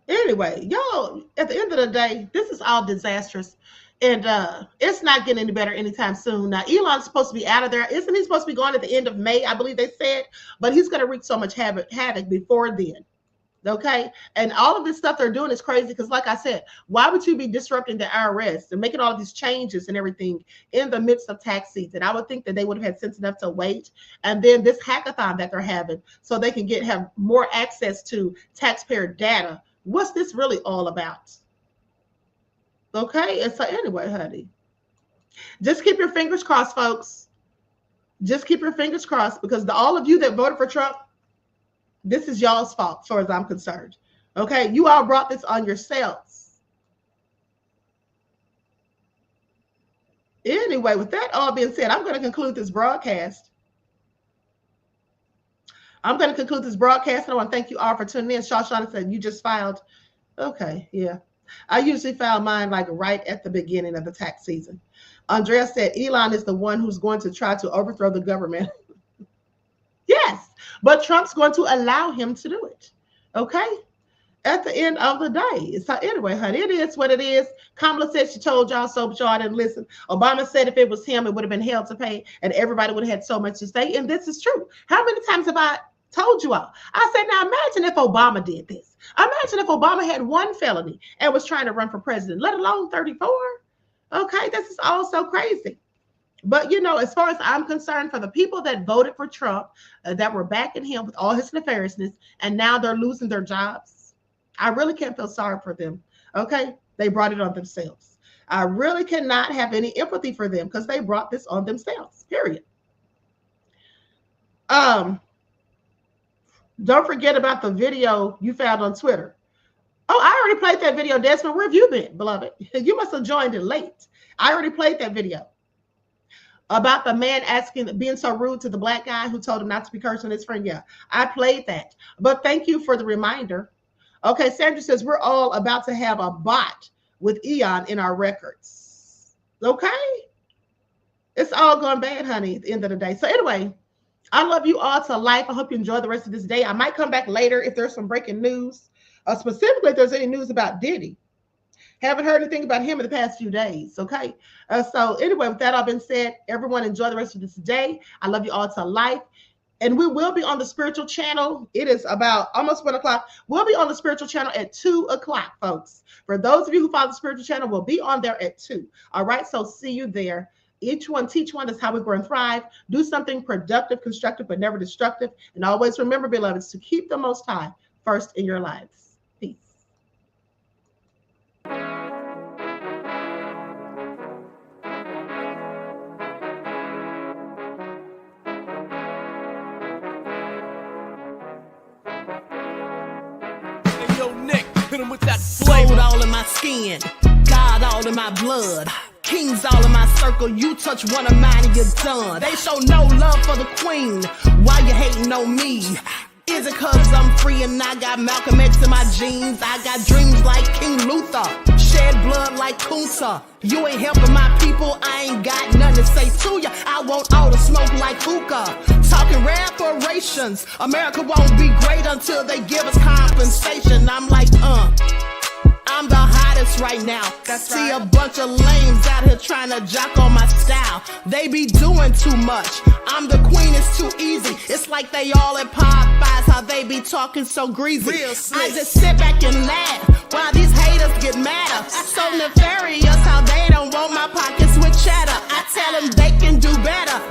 Anyway, y'all, at the end of the day, this is all disastrous. And it's not getting any better anytime soon. Now, Elon's supposed to be out of there. Isn't he supposed to be going at the end of May? I believe they said. But he's going to wreak so much havoc before then. Okay? And all of this stuff they're doing is crazy because, like I said, why would you be disrupting the IRS and making all of these changes and everything in the midst of tax season? I would think that they would have had sense enough to wait. And then this hackathon that they're having so they can have more access to taxpayer data. What's this really all about? Okay, and so anyway, honey, just keep your fingers crossed, folks. Just keep your fingers crossed because all of you that voted for Trump, this is y'all's fault, as far as I'm concerned. Okay, you all brought this on yourselves. Anyway, with that all being said, I'm going to conclude this broadcast. I'm going to conclude this broadcast. And I want to thank you all for tuning in. Shawshana said, you just filed. Okay, yeah. I usually file mine like right at the beginning of the tax season. Andrea said, Elon is the one who's going to try to overthrow the government. Yes, but Trump's going to allow him to do it. Okay? At the end of the day. So anyway, honey, it is what it is. Kamala said she told y'all so, but y'all didn't listen. Obama said if it was him, it would have been hell to pay, and everybody would have had so much to say. And this is true. How many times have I told you all? I said, now imagine if Obama did this. Imagine if Obama had one felony and was trying to run for president, let alone 34. Okay, this is all so crazy. But, you know, as far as I'm concerned, for the people that voted for Trump, that were backing him with all his nefariousness, and now they're losing their jobs, I really can't feel sorry for them. Okay, they brought it on themselves. I really cannot have any empathy for them because they brought this on themselves, period. Don't forget about the video you found on Twitter. Oh, I already played that video, Desmond. Where have you been, beloved? You must have joined it late. I already played that video about the man being so rude to the black guy who told him not to be cursing his friend. Yeah, I played that. But thank you for the reminder. Okay, Sandra says we're all about to have a bot with Eon in our records. Okay? It's all going bad, honey, at the end of the day. So anyway, I love you all to life. I hope you enjoy the rest of this day. I might come back later if there's some breaking news, specifically if there's any news about Diddy. Haven't heard anything about him in the past few days, okay? So anyway, with that all been said, everyone enjoy the rest of this day. I love you all to life. And we will be on the spiritual channel. It is about almost 1 o'clock. We'll be on the spiritual channel at 2 o'clock, folks. For those of you who follow the spiritual channel, we'll be on there at 2. All right, so see you there. Each one, teach one. Is how we grow and thrive. Do something productive, constructive, but never destructive. And always remember, beloveds, to keep the Most High first in your lives. Peace. Gold all in my skin, God all in my blood, kings all in my circle. You touch one of mine and you're done. They show no love for the queen. Why you hating on me? Is it cause I'm free and I got Malcolm X in my jeans? I got dreams like King Luther, shed blood like Kunta. You ain't helping my people, I ain't got nothing to say to ya. I want all the smoke like hookah. Talking reparations, America won't be great until they give us compensation. I'm like, I'm the hottest right now. See a bunch of lames out here trying to jock on my style. They be doing too much. I'm the queen, it's too easy. It's like they all at Popeyes, how they be talking so greasy. I just sit back and laugh while these haters get madder. So nefarious how they don't want my pockets with cheddar. I tell them they can do better.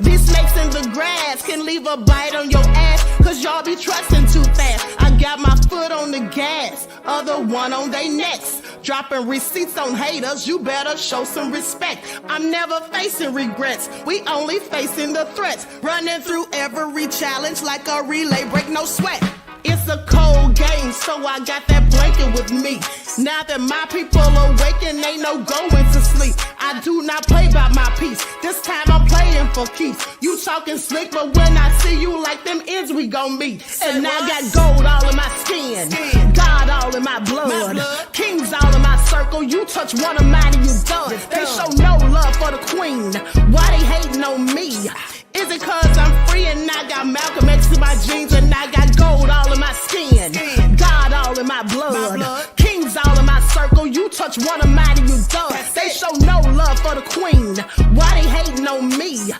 These snakes in the grass can leave a bite on your ass, cause y'all be trusting too fast. I got my foot on the gas, other one on they necks. Dropping receipts on haters, you better show some respect. I'm never facing regrets, we only facing the threats. Running through every challenge like a relay, break no sweat. It's a cold game, so I got that blanket with me. Now that my people awaken, ain't no going to sleep. I do not play by my piece. This time I'm playing for keeps. You talking slick, but when I see you like them ends, we gon' meet. And I got gold all in my skin, God all in my blood, kings all in my circle. You touch one of mine and you done. They show no love for the queen. Why they hating on me? Is it cause I'm free and I got Malcolm X in my jeans and I got gold all in my skin, God all in my blood, kings all in my circle. You touch one of mine and you done. They show no love for the queen. Why they hating on me?